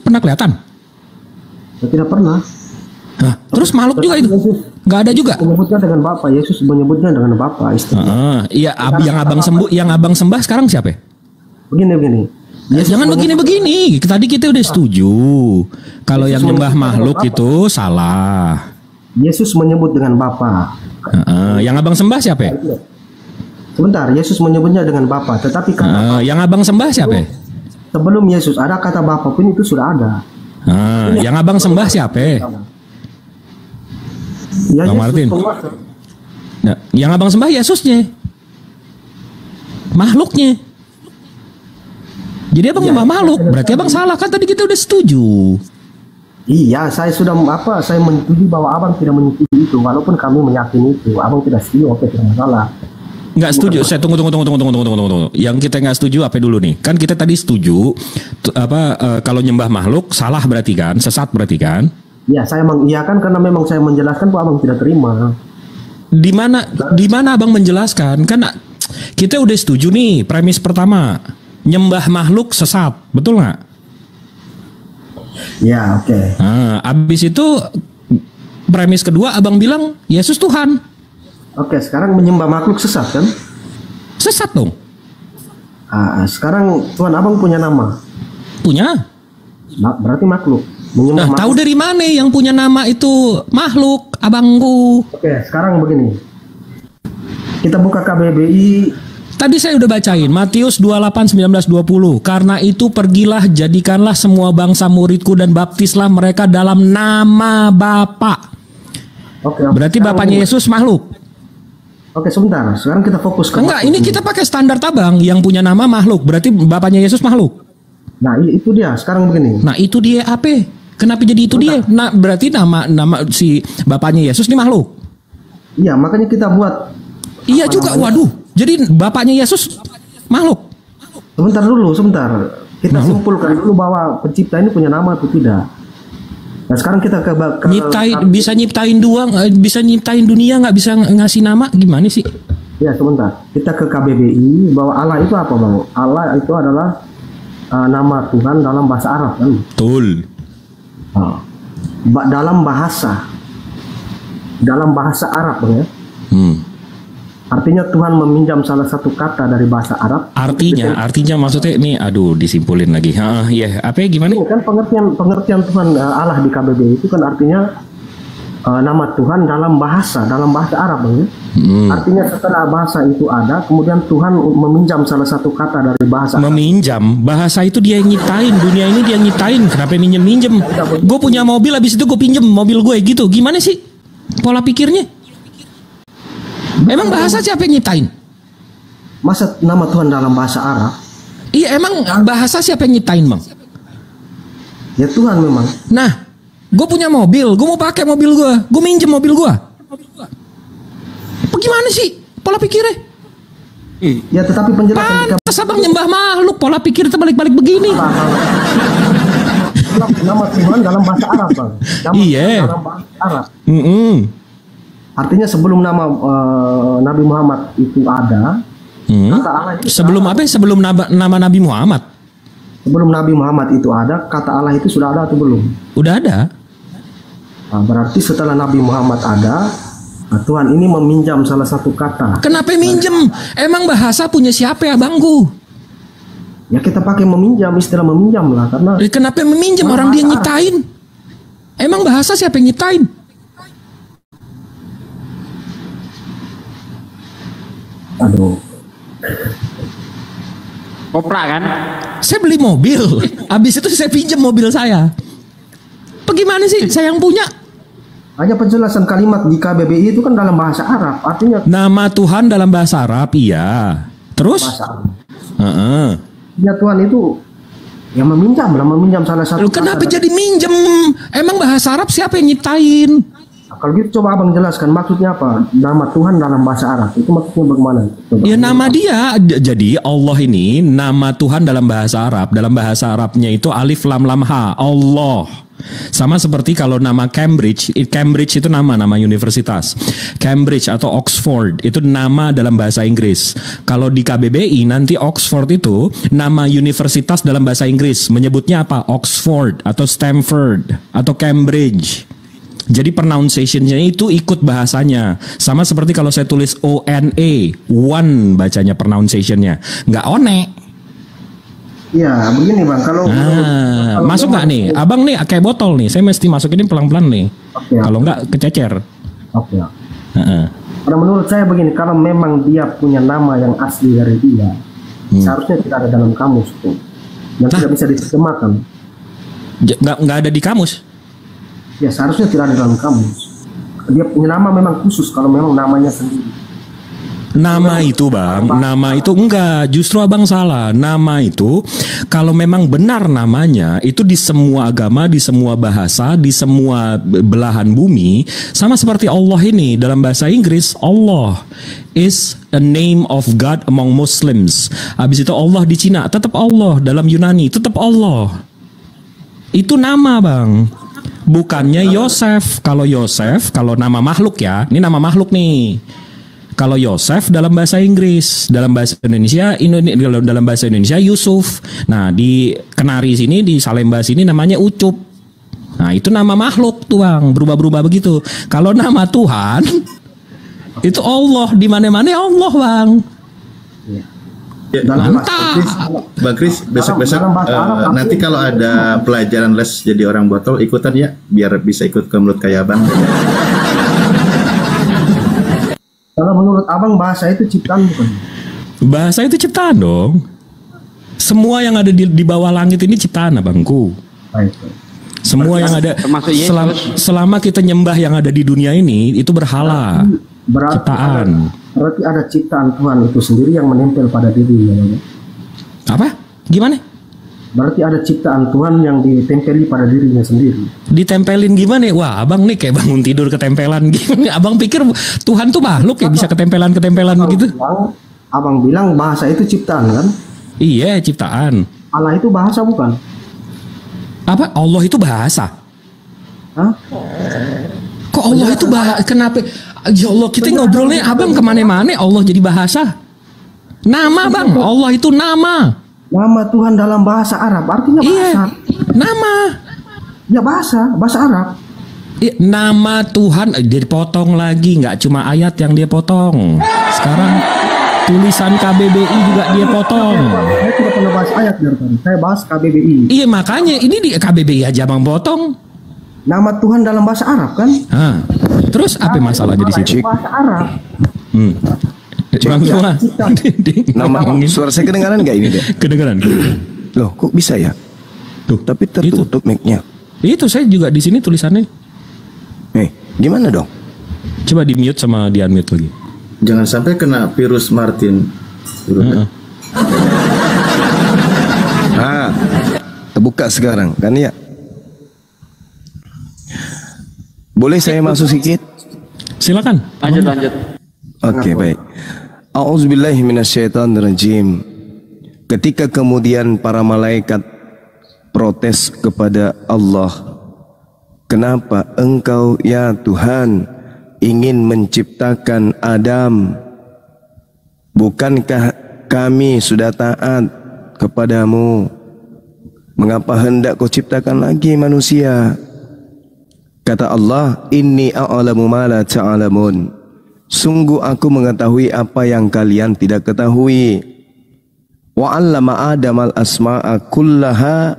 pernah kelihatan? Ya, tidak pernah. Nah, terus makhluk juga itu? Nggak ada juga? Menyebutnya dengan Bapa. Yesus menyebutnya dengan Bapa. Iya, yang abang sembah sekarang siapa? Begini. Jangan begini. Tadi kita udah setuju kalau yang nyembah makhluk itu salah. Yesus menyebut dengan Bapa. Yang abang sembah siapa? Sebentar, Yesus menyebutnya dengan Bapa. Tetapi yang abang sembah siapa? Sebelum Yesus ada kata Bapa pun itu sudah ada. Yang abang sembah siapa? Ya, Bang Martin. Nah, yang abang sembah Yesusnya, makhluknya. Jadi abang nyembah makhluk, berarti abang salah kan? Tadi kita udah setuju. Iya, saya sudah saya menyetujui bahwa abang tidak menyetujui itu, walaupun kami meyakini itu. Abang tidak setuju, oke, tidak masalah. Nggak setuju. Saya tunggu. Yang kita nggak setuju apa dulu nih? Kan kita tadi setuju kalau nyembah makhluk salah berarti kan, sesat berarti kan? Ya, saya mengiyakan karena memang saya menjelaskan bahwa abang tidak terima. Di mana abang menjelaskan? Kan kita udah setuju nih premis pertama, nyembah makhluk sesat, betul nggak? Ya, oke. Nah, abis itu premis kedua abang bilang Yesus Tuhan. Oke, sekarang menyembah makhluk sesat kan? Sesat dong. Sekarang Tuhan abang punya nama. Punya. Berarti makhluk. Nah, tahu dari mana yang punya nama itu makhluk, abangku? Oke, sekarang begini. Kita buka KBBI. Tadi saya udah bacain Matius 28:19-20. Karena itu pergilah, jadikanlah semua bangsa muridku dan baptislah mereka dalam nama Bapa. Oke. Berarti Bapaknya Yesus makhluk. Oke, sebentar. Sekarang kita fokus ke enggak, ini kita pakai standar abang yang punya nama makhluk. Berarti Bapaknya Yesus makhluk. Nah, itu dia. Sekarang begini. Nah, itu dia apa? Kenapa jadi itu dia? Nah, berarti nama si Bapaknya Yesus ini makhluk. Iya, makanya kita buat. Iya juga, waduh. Jadi Bapaknya Yesus makhluk. Sebentar. Kita simpulkan dulu bahwa pencipta ini punya nama atau tidak. Nah, sekarang kita bisa nyiptain bisa nyiptain dunia, nggak bisa ngasih nama, gimana sih? Ya, sebentar. Kita ke KBBI bahwa Allah itu apa, Bang? Allah itu adalah nama Tuhan dalam bahasa Arab kan? Betul. Dalam bahasa Arab ya. Artinya Tuhan meminjam salah satu kata dari bahasa Arab. Artinya maksudnya ini, disimpulin lagi. Apa ya, gimana? Ini kan pengertian Tuhan Allah di KBBI itu kan artinya nama Tuhan dalam bahasa Arab ya. Artinya setelah bahasa itu ada, kemudian Tuhan meminjam salah satu kata dari bahasa. Meminjam bahasa itu dia yang nyiptain, dunia ini dia nyiptain. Kenapa minjem? Gue punya mobil, habis itu gue pinjem mobil gue gitu. Gimana sih pola pikirnya? Emang bahasa siapa yang nyiptain? Masa nama Tuhan dalam bahasa Arab? Iya, emang bahasa siapa yang nyiptain, Bang? Ya Tuhan memang. Nah, gue punya mobil, gue mau pakai mobil gue minjem mobil gue. Bagaimana sih pola pikirnya? Ya, tetapi penjelasan. Pantas abang nyembah makhluk, pola pikir terbalik-balik begini. Nama Tuhan dalam bahasa Arab, Bang. Iya. Dalam bahasa Arab. Artinya sebelum nama Nabi Muhammad itu ada, kata Allah itu sebelum nama Nabi Muhammad. Sebelum Nabi Muhammad itu ada, kata Allah itu sudah ada atau belum? Udah ada. Nah, berarti setelah Nabi Muhammad ada, Tuhan ini meminjam salah satu kata. Kenapa minjem? Emang bahasa punya siapa ya, bangku? Ya kita pakai meminjam, istilah meminjam lah, karena. Kenapa meminjam? Orang dia nyiptain. Emang bahasa siapa yang nyiptain? Aduh. Kopra kan? Saya beli mobil, habis itu saya pinjam mobil saya. Bagaimana sih? Saya yang punya. Hanya penjelasan kalimat di KBBI itu kan dalam bahasa Arab, artinya. Nama Tuhan dalam bahasa Arab, iya. Terus? Bahasa Arab. Ya Tuhan itu yang meminjam salah satu. Kenapa jadi minjem? Emang bahasa Arab siapa yang nyiptain? Kalau gitu coba abang jelaskan maksudnya apa? Nama Tuhan dalam bahasa Arab itu maksudnya bagaimana? Coba. Ya nama dia. Jadi Allah ini nama Tuhan dalam bahasa Arab. Dalam bahasa Arabnya itu alif lam lam ha. Allah. Sama seperti kalau nama Cambridge, Cambridge itu nama universitas. Cambridge atau Oxford itu nama dalam bahasa Inggris. Kalau di KBBI nanti Oxford itu nama universitas dalam bahasa Inggris. Menyebutnya apa? Oxford atau Stanford atau Cambridge. Jadi pronunciation-nya itu ikut bahasanya. Sama seperti kalau saya tulis O-N-E, one bacanya pronunciation-nya. Nggak one. Iya, begini Bang, kalau masuk nggak nih? Abang nih kayak botol nih, saya mesti masukin pelan-pelan nih. Okay, kalau nggak kececer. Oke. Karena menurut saya begini, kalau memang dia punya nama yang asli dari dia, seharusnya tidak ada dalam kamus tuh. Dan tidak bisa diterjemahkan. Nggak ada di kamus? Ya seharusnya tidak ada dalam kamus. Dia punya nama memang khusus kalau memang namanya sendiri. Nama itu Bang, nama itu enggak, justru Abang salah. Nama itu kalau memang benar namanya itu di semua agama, di semua bahasa, di semua belahan bumi, sama seperti Allah ini dalam bahasa Inggris, Allah is a name of God among Muslims. Habis itu Allah di Cina tetap Allah, dalam Yunani tetap Allah. Itu nama Bang. Bukannya Yosef. Kalau Yosef, kalau nama makhluk ya, ini nama makhluk nih. Kalau Yosef dalam bahasa Inggris, dalam bahasa Indonesia, dalam bahasa Indonesia Yusuf. Nah di Kenari sini, di Salemba sini namanya Ucup. Nah itu nama makhluk tuh Bang, berubah-berubah begitu. Kalau nama Tuhan itu Allah, di mana-mana Allah Bang. Ya, mantap. Bang Kris, besok-besok nanti kalau ada pelajaran les jadi orang botol ikutan ya, biar bisa ikut ke mulut kayak Abang. Kalau menurut Abang bahasa itu ciptaan bukan? Bahasa itu ciptaan dong. Semua yang ada di bawah langit ini ciptaan Abangku. Semua yang ada selama kita nyembah yang ada di dunia ini itu berhala. Ciptaan. Berarti ada ciptaan Tuhan itu sendiri yang menempel pada dirinya. Apa? Gimana? Berarti ada ciptaan Tuhan yang ditempeli pada dirinya sendiri. Ditempelin gimana? Wah, Abang nih kayak bangun tidur ketempelan gimana? Abang pikir Tuhan tuh makhluk ya bisa ketempelan begitu? Abang bilang bahasa itu ciptaan kan? Iya, ciptaan. Allah itu bahasa bukan? Apa? Allah itu bahasa? Hah? Kok Allah itu bahasa? Kenapa? Ya Allah, kita ngobrolnya Abang kemana-mana Allah jadi bahasa. Nama Bang, Allah itu nama. Nama Tuhan dalam bahasa Arab artinya bahasa. Iya, nama. Ya bahasa Arab. Iya, nama Tuhan dia dipotong lagi, nggak cuma ayat yang dia potong. Sekarang tulisan KBBI juga dia potong. Saya tidak pernah bahas ayat dari tadi. Saya bahas KBBI. Iya makanya ini di KBBI aja Bang potong. Nama Tuhan dalam bahasa Arab kan? Terus apa masalahnya di situ? Bahasa Arab. Bang Tua, nama suara saya kedengaran nggak ini deh? Kedengaran. Loh, kok bisa ya? Tuh, tapi tertutup mic-nya. Itu saya juga di sini tulisannya. Gimana dong? Coba di mute sama di unmute lagi. Jangan sampai kena virus Martin. Terbuka sekarang kan ya? Boleh saya masuk sedikit? Silakan. Lanjut. Oke, baik. A'udzubillahi minasyaitonirrajim. Ketika kemudian para malaikat protes kepada Allah, kenapa engkau ya Tuhan ingin menciptakan Adam? Bukankah kami sudah taat kepadamu? Mengapa hendak kau ciptakan lagi manusia? Kata Allah, inni a'lamu ma la ta'lamun. Sungguh aku mengetahui apa yang kalian tidak ketahui. Wa 'allama Adam al-asma'a kullaha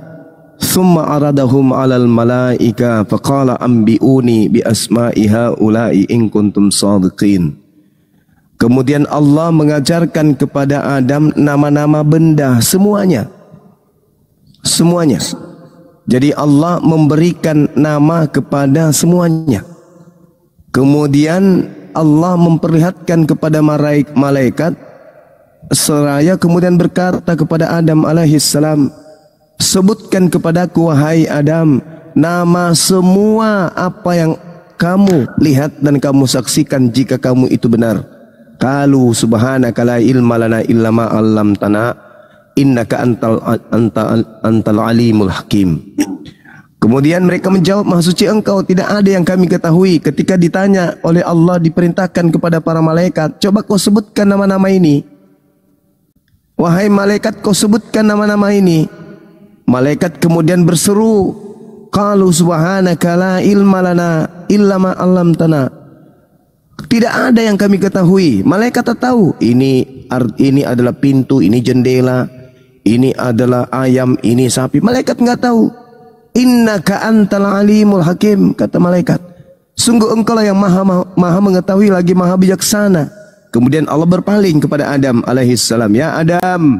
thumma aradahum 'alal malaika faqala anbi'uni bi asma'i haula'i in kuntum shadiqin. Kemudian Allah mengajarkan kepada Adam nama-nama benda semuanya. Jadi Allah memberikan nama kepada semuanya. Kemudian Allah memperlihatkan kepada malaikat seraya kemudian berkata kepada Adam alaihissalam, sebutkan kepadaku wahai Adam nama semua apa yang kamu lihat dan kamu saksikan jika kamu itu benar. Qalu subhanaka la ilma lana illa ma 'allamtana innaka antal alimul hakim. Kemudian mereka menjawab, Maha suci Engkau, tidak ada yang kami ketahui. Ketika ditanya oleh Allah, diperintahkan kepada para malaikat, coba kau sebutkan nama-nama ini. Wahai malaikat, kau sebutkan nama-nama ini. Malaikat kemudian berseru, qalu subhanaka la ilma lana illa ma 'allamtana. Tidak ada yang kami ketahui. Malaikat tak tahu ini adalah pintu, ini jendela, ini adalah ayam, ini sapi. Malaikat enggak tahu. Innaka antal alimul hakim, kata malaikat. Sungguh engkau lah yang maha mengetahui lagi maha bijaksana. Kemudian Allah berpaling kepada Adam alaihissalam. Ya Adam,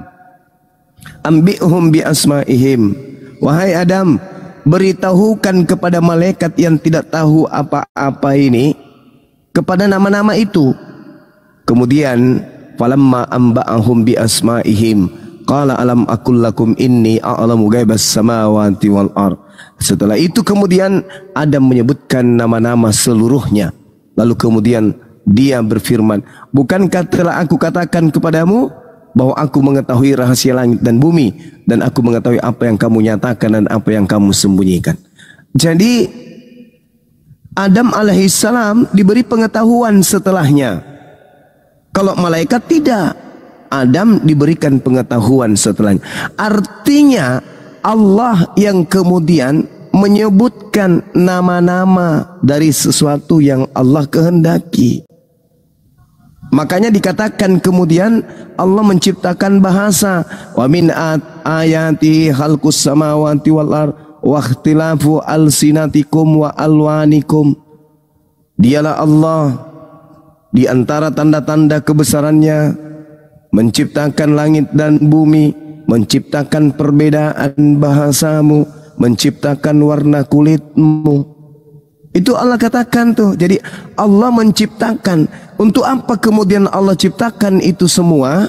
ambi'hum bi asma'ihim. Wahai Adam, beritahukan kepada malaikat yang tidak tahu apa-apa ini kepada nama-nama itu. Kemudian falamma amba'ahum bi asma'ihim qala alam aqul lakum inni a'lamu ghaibas samawati wal ard. Setelah itu kemudian Adam menyebutkan nama-nama seluruhnya. Lalu kemudian dia berfirman, bukankah telah aku katakan kepadamu bahwa aku mengetahui rahasia langit dan bumi, dan aku mengetahui apa yang kamu nyatakan dan apa yang kamu sembunyikan. Jadi Adam alaihissalam diberi pengetahuan setelahnya. Kalau malaikat tidak, Adam diberikan pengetahuan setelahnya. Artinya Allah yang kemudian menyebutkan nama-nama dari sesuatu yang Allah kehendaki. Makanya dikatakan kemudian Allah menciptakan bahasa. Wa min ayati khalqus samawati wal ard wa ikhtilafu alsinatikum wa alwanikum. Dialah Allah di antara tanda-tanda kebesarannya menciptakan langit dan bumi, menciptakan perbedaan bahasamu, menciptakan warna kulitmu. Itu Allah katakan tuh. Jadi Allah menciptakan. Untuk apa kemudian Allah ciptakan itu semua?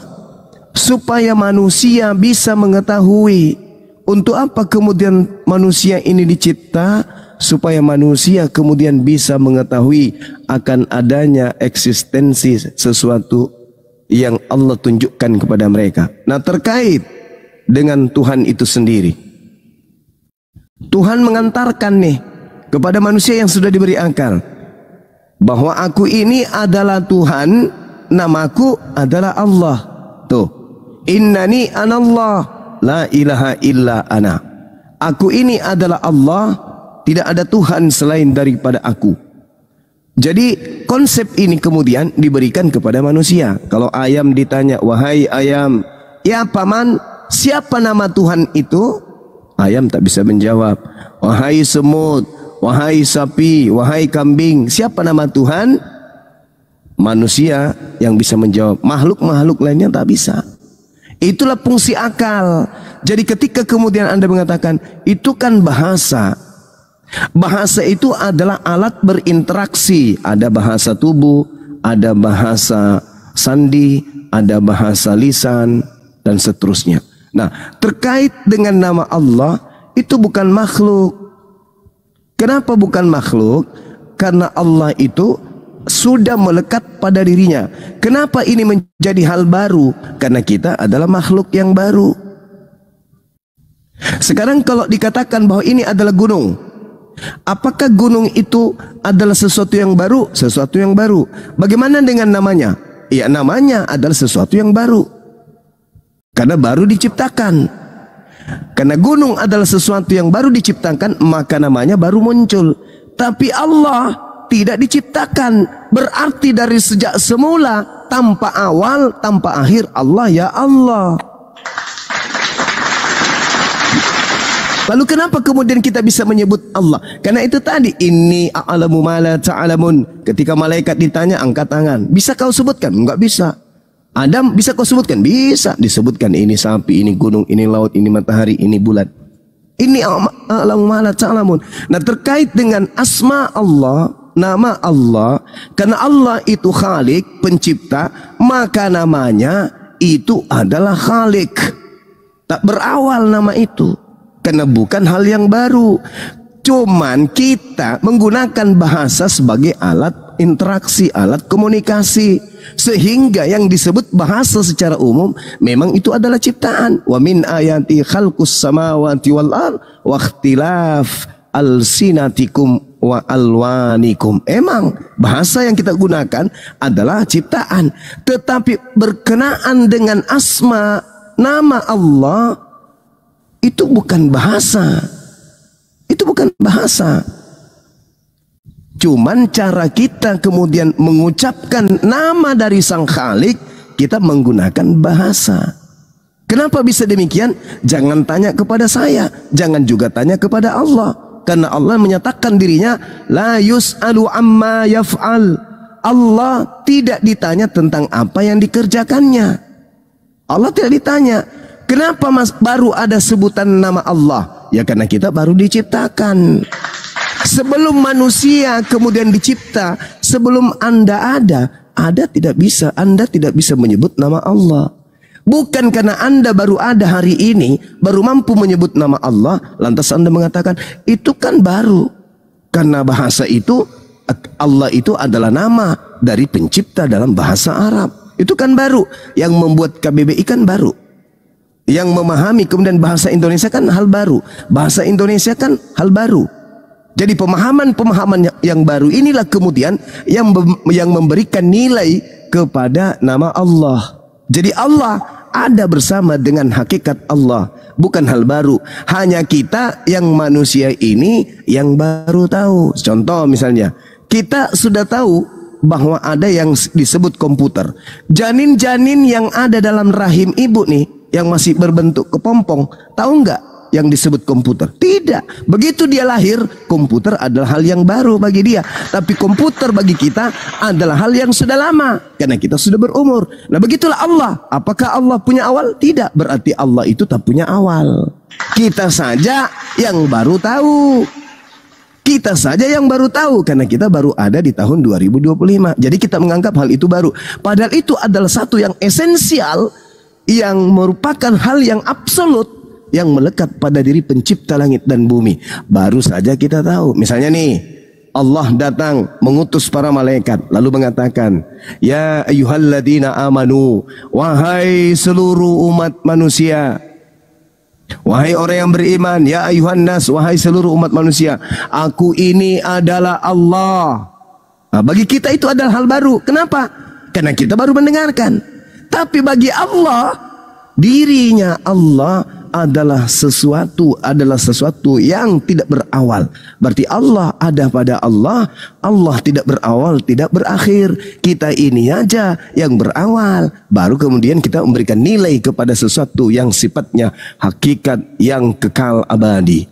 Supaya manusia bisa mengetahui. Untuk apa kemudian manusia ini dicipta? Supaya manusia kemudian bisa mengetahui akan adanya eksistensi sesuatu yang Allah tunjukkan kepada mereka. Nah, terkait dengan Tuhan itu sendiri, Tuhan mengantarkan nih kepada manusia yang sudah diberi akal bahwa aku ini adalah Tuhan, namaku adalah Allah. Tuh, innani anallah la ilaha illa ana. Aku ini adalah Allah, tidak ada Tuhan selain daripada aku. Jadi konsep ini kemudian diberikan kepada manusia. Kalau ayam ditanya, wahai ayam, ya paman, siapa nama Tuhan itu? Ayam tak bisa menjawab. Wahai semut, wahai sapi, wahai kambing, siapa nama Tuhan? Manusia yang bisa menjawab. Makhluk-makhluk lainnya tak bisa. Itulah fungsi akal. Jadi ketika kemudian Anda mengatakan itu kan bahasa. Bahasa itu adalah alat berinteraksi. Ada bahasa tubuh, ada bahasa sandi, ada bahasa lisan, dan seterusnya. Nah, terkait dengan nama Allah, itu bukan makhluk. Kenapa bukan makhluk? Karena Allah itu sudah melekat pada dirinya. Kenapa ini menjadi hal baru? Karena kita adalah makhluk yang baru. Sekarang kalau dikatakan bahwa ini adalah gunung, apakah gunung itu adalah sesuatu yang baru? Sesuatu yang baru. Bagaimana dengan namanya? Ya, namanya adalah sesuatu yang baru. Karena baru diciptakan. Karena gunung adalah sesuatu yang baru diciptakan, maka namanya baru muncul. Tapi Allah tidak diciptakan. Berarti dari sejak semula, tanpa awal, tanpa akhir, Allah ya Allah. Lalu kenapa kemudian kita bisa menyebut Allah? Karena itu tadi, inni a'lamu ma la ta'lamun. Ketika malaikat ditanya, angkat tangan. Bisa kau sebutkan? Enggak bisa. Adam, bisa kau sebutkan? Bisa. Disebutkan ini sapi, ini gunung, ini laut, ini matahari, ini bulan. Ini a'lamu ma la ta'lamun. Nah, terkait dengan asma Allah, nama Allah, karena Allah itu Khalik, pencipta, maka namanya itu adalah Khalik. Tak berawal nama itu. Karena bukan hal yang baru. Cuman kita menggunakan bahasa sebagai alat interaksi, alat komunikasi. Sehingga yang disebut bahasa secara umum memang itu adalah ciptaan. Wa min ayati khalqus samawati wal ard wa ikhtilaf alsinatikum wa alwanikum. Emang bahasa yang kita gunakan adalah ciptaan, tetapi berkenaan dengan asma nama Allah itu bukan bahasa. Itu bukan bahasa. Cuman cara kita kemudian mengucapkan nama dari Sang Khalik, kita menggunakan bahasa. Kenapa bisa demikian? Jangan tanya kepada saya, jangan juga tanya kepada Allah. Karena Allah menyatakan dirinya la yus'alu amma yaf'al. Allah tidak ditanya tentang apa yang dikerjakannya. Allah tidak ditanya. Kenapa baru ada sebutan nama Allah? Ya karena kita baru diciptakan. Sebelum manusia kemudian dicipta, sebelum Anda tidak bisa, Anda tidak bisa menyebut nama Allah. Bukan karena Anda baru ada hari ini, baru mampu menyebut nama Allah, lantas Anda mengatakan, itu kan baru. Karena bahasa itu, Allah itu adalah nama dari pencipta dalam bahasa Arab. Itu kan baru. Yang membuat KBBI kan baru. Yang memahami kemudian bahasa Indonesia kan hal baru. Bahasa Indonesia kan hal baru. Jadi pemahaman-pemahaman yang baru inilah kemudian yang memberikan nilai kepada nama Allah. Jadi Allah ada bersama dengan hakikat Allah, bukan hal baru. Hanya kita yang manusia ini yang baru tahu. Contoh misalnya, kita sudah tahu bahwa ada yang disebut komputer. Janin-janin yang ada dalam rahim ibu nih, yang masih berbentuk kepompong, tahu nggak yang disebut komputer? Tidak. Begitu dia lahir, komputer adalah hal yang baru bagi dia. Tapi komputer bagi kita adalah hal yang sudah lama, karena kita sudah berumur. Nah begitulah Allah. Apakah Allah punya awal? Tidak. Berarti Allah itu tak punya awal. Kita saja yang baru tahu. Kita saja yang baru tahu, karena kita baru ada di tahun 2025. Jadi kita menganggap hal itu baru. Padahal itu adalah satu yang esensial, yang merupakan hal yang absolut, yang melekat pada diri pencipta langit dan bumi. Baru saja kita tahu. Misalnya nih, Allah datang mengutus para malaikat lalu mengatakan, ya ayyuhalladzina amanu, wahai seluruh umat manusia, wahai orang yang beriman, ya ayyuhan nas, wahai seluruh umat manusia, aku ini adalah Allah. Nah, bagi kita itu adalah hal baru. Kenapa? Karena kita baru mendengarkan. Tapi bagi Allah, dirinya Allah adalah sesuatu yang tidak berawal. Berarti Allah ada pada Allah, Allah tidak berawal, tidak berakhir. Kita ini aja yang berawal, baru kemudian kita memberikan nilai kepada sesuatu yang sifatnya hakikat yang kekal abadi.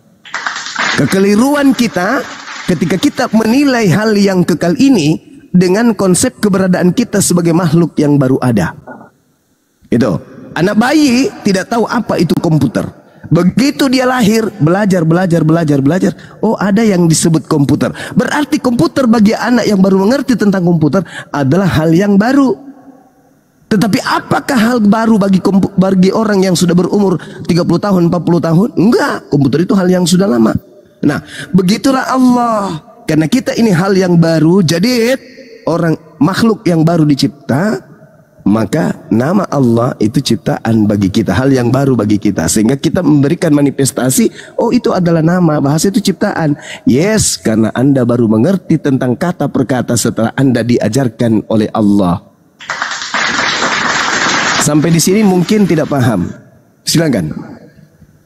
Kekeliruan kita ketika kita menilai hal yang kekal ini dengan konsep keberadaan kita sebagai makhluk yang baru ada. Itu. Anak bayi tidak tahu apa itu komputer. Begitu dia lahir, belajar. Oh, ada yang disebut komputer. Berarti komputer bagi anak yang baru mengerti tentang komputer adalah hal yang baru. Tetapi apakah hal baru bagi orang yang sudah berumur 30 tahun, 40 tahun? Enggak, komputer itu hal yang sudah lama. Nah, begitulah Allah. Karena kita ini hal yang baru, jadi orang makhluk yang baru dicipta, maka nama Allah itu ciptaan bagi kita, hal yang baru bagi kita, sehingga kita memberikan manifestasi, oh itu adalah nama, bahasa itu ciptaan. Yes, karena Anda baru mengerti tentang kata per kata setelah Anda diajarkan oleh Allah. Sampai di sini mungkin tidak paham. Silakan.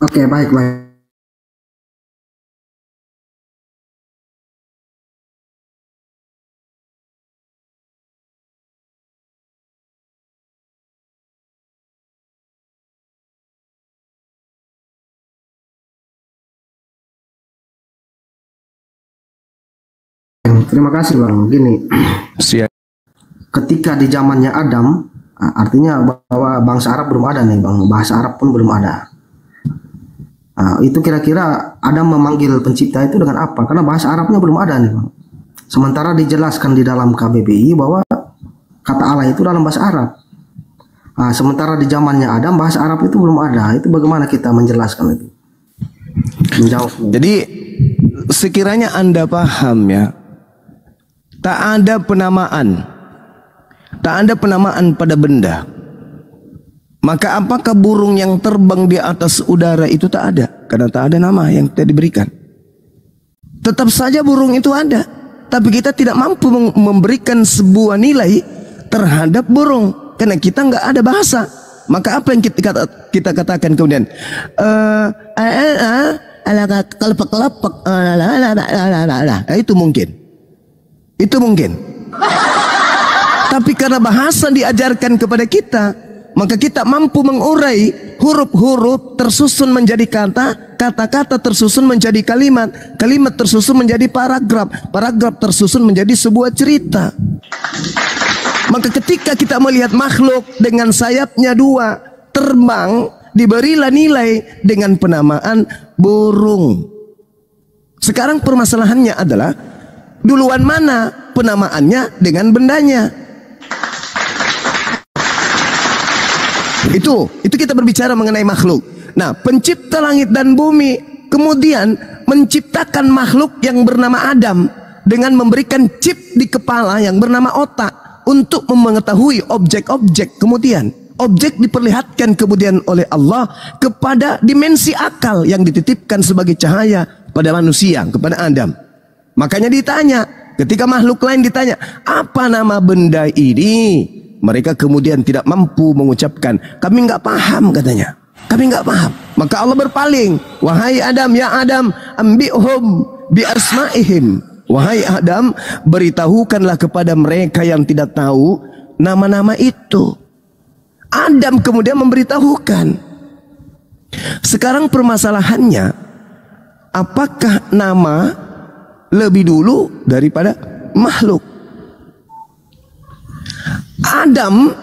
Oke, baik. Terima kasih Bang. Gini, ketika di zamannya Adam, artinya bahwa bangsa Arab belum ada nih Bang, bahasa Arab pun belum ada. Itu kira-kira Adam memanggil pencipta itu dengan apa? Karena bahasa Arabnya belum ada nih Bang. Sementara dijelaskan di dalam KBBI bahwa kata Allah itu dalam bahasa Arab. Sementara di zamannya Adam bahasa Arab itu belum ada. Itu bagaimana kita menjelaskan itu? Menjawabnya. Jadi sekiranya Anda paham ya, tak ada penamaan pada benda, maka apakah burung yang terbang di atas udara itu tak ada? Karena tak ada nama yang tidak diberikan. Tetap saja burung itu ada, tapi kita tidak mampu memberikan sebuah nilai terhadap burung karena kita nggak ada bahasa. Maka apa yang kita katakan kemudian? Itu mungkin. Itu mungkin. Tapi karena bahasa diajarkan kepada kita, maka kita mampu mengurai huruf-huruf tersusun menjadi kata, kata-kata tersusun menjadi kalimat, kalimat tersusun menjadi paragraf, paragraf tersusun menjadi sebuah cerita. Maka ketika kita melihat makhluk dengan sayapnya dua terbang, diberilah nilai dengan penamaan burung. Sekarang permasalahannya adalah duluan mana penamaannya dengan bendanya. Itu kita berbicara mengenai makhluk. Nah, pencipta langit dan bumi kemudian menciptakan makhluk yang bernama Adam dengan memberikan chip di kepala yang bernama otak untuk mengetahui objek-objek. Kemudian objek diperlihatkan kemudian oleh Allah kepada dimensi akal yang dititipkan sebagai cahaya pada manusia, kepada Adam. Makanya ditanya, ketika makhluk lain ditanya, apa nama benda ini? Mereka kemudian tidak mampu mengucapkan, kami nggak paham katanya. Kami nggak paham. Maka Allah berpaling, wahai Adam, ya Adam, ambihum bi asma'ihim. Wahai Adam, beritahukanlah kepada mereka yang tidak tahu nama-nama itu. Adam kemudian memberitahukan. Sekarang permasalahannya, apakah nama lebih dulu daripada makhluk? Adam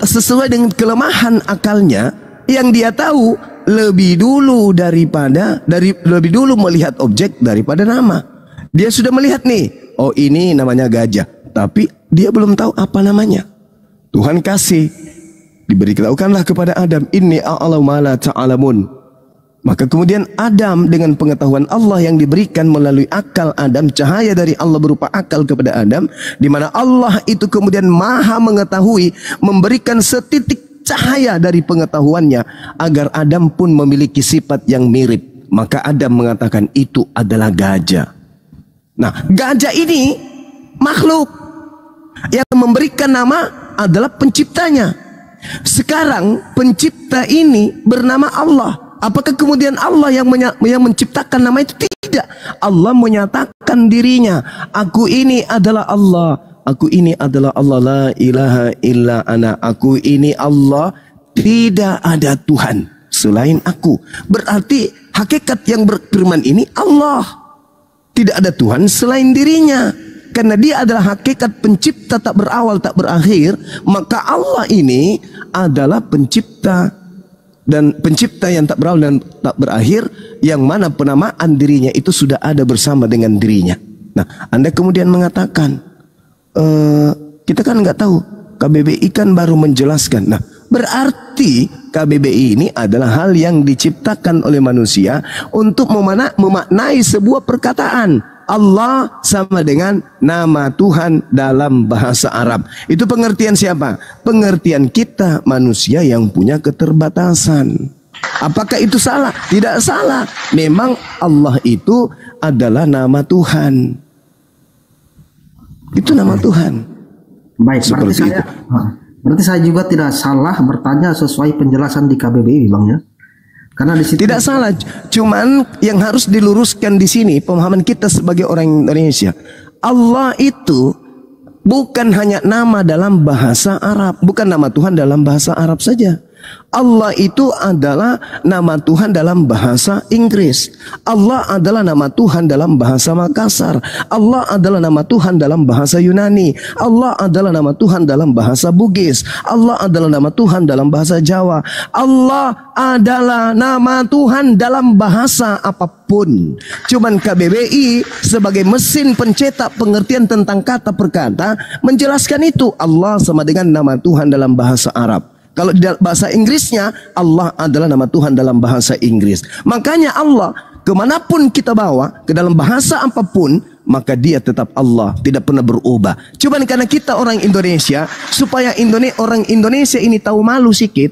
sesuai dengan kelemahan akalnya, yang dia tahu lebih dulu lebih dulu melihat objek daripada nama. Dia sudah melihat nih, oh ini namanya gajah, tapi dia belum tahu apa namanya. Tuhan kasih, diberitahukanlah kepada Adam, inni a'lamu ma la ta'lamun. Maka kemudian Adam dengan pengetahuan Allah yang diberikan melalui akal Adam, cahaya dari Allah berupa akal kepada Adam, di mana Allah itu kemudian maha mengetahui, memberikan setitik cahaya dari pengetahuannya agar Adam pun memiliki sifat yang mirip. Maka Adam mengatakan itu adalah gajah. Nah, gajah ini makhluk yang memberikan nama adalah penciptanya. Sekarang pencipta ini bernama Allah. Apakah kemudian Allah yang menciptakan nama itu? Tidak. Allah menyatakan dirinya, aku ini adalah Allah, aku ini adalah Allah, la ilaha illa ana, aku ini Allah, tidak ada Tuhan selain aku. Berarti hakikat yang berfirman ini Allah, tidak ada Tuhan selain dirinya. Karena dia adalah hakikat pencipta tak berawal tak berakhir, maka Allah ini adalah pencipta dan pencipta yang tak berawal dan tak berakhir, yang mana penamaan dirinya itu sudah ada bersama dengan dirinya. Nah, Anda kemudian mengatakan, kita kan nggak tahu, KBBI kan baru menjelaskan. Nah, berarti KBBI ini adalah hal yang diciptakan oleh manusia untuk memaknai sebuah perkataan. Allah sama dengan nama Tuhan dalam bahasa Arab. Itu pengertian siapa? Pengertian kita manusia yang punya keterbatasan. Apakah itu salah? Tidak salah. Memang Allah itu adalah nama Tuhan. Itu nama Tuhan. Baik, berarti saya juga tidak salah bertanya sesuai penjelasan di KBBI, Bang, ya. Karena di situ tidak salah, cuman yang harus diluruskan di sini pemahaman kita sebagai orang Indonesia. Allah itu bukan hanya nama dalam bahasa Arab, bukan nama Tuhan dalam bahasa Arab saja. Allah itu adalah nama Tuhan dalam bahasa Inggris. Allah adalah nama Tuhan dalam bahasa Makassar. Allah adalah nama Tuhan dalam bahasa Yunani. Allah adalah nama Tuhan dalam bahasa Bugis. Allah adalah nama Tuhan dalam bahasa Jawa. Allah adalah nama Tuhan dalam bahasa apapun. Cuman KBBI sebagai mesin pencetak pengertian tentang kata per kata menjelaskan itu. Allah sama dengan nama Tuhan dalam bahasa Arab. Kalau di bahasa Inggrisnya, Allah adalah nama Tuhan dalam bahasa Inggris. Makanya Allah, kemanapun kita bawa, ke dalam bahasa apapun, maka dia tetap Allah, tidak pernah berubah. Cuman karena kita orang Indonesia, supaya orang Indonesia ini tahu malu sikit,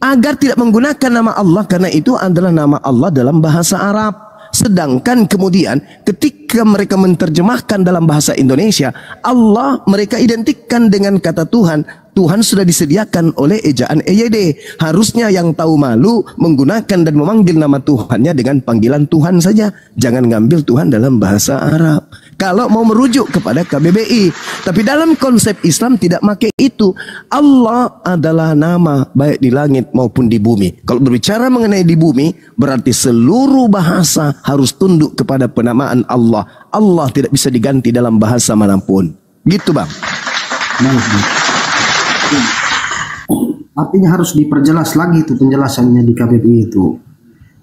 agar tidak menggunakan nama Allah, karena itu adalah nama Allah dalam bahasa Arab. Sedangkan kemudian ketika mereka menerjemahkan dalam bahasa Indonesia, Allah mereka identikkan dengan kata Tuhan. Tuhan sudah disediakan oleh ejaan EYD. Harusnya yang tahu malu menggunakan dan memanggil nama Tuhannya dengan panggilan Tuhan saja. Jangan ngambil Tuhan dalam bahasa Arab. Kalau mau merujuk kepada KBBI. Tapi dalam konsep Islam tidak pakai itu. Allah adalah nama baik di langit maupun di bumi. Kalau berbicara mengenai di bumi, berarti seluruh bahasa harus tunduk kepada penamaan Allah. Allah tidak bisa diganti dalam bahasa manapun. Gitu bang. Artinya harus diperjelas lagi itu penjelasannya di KBBI itu.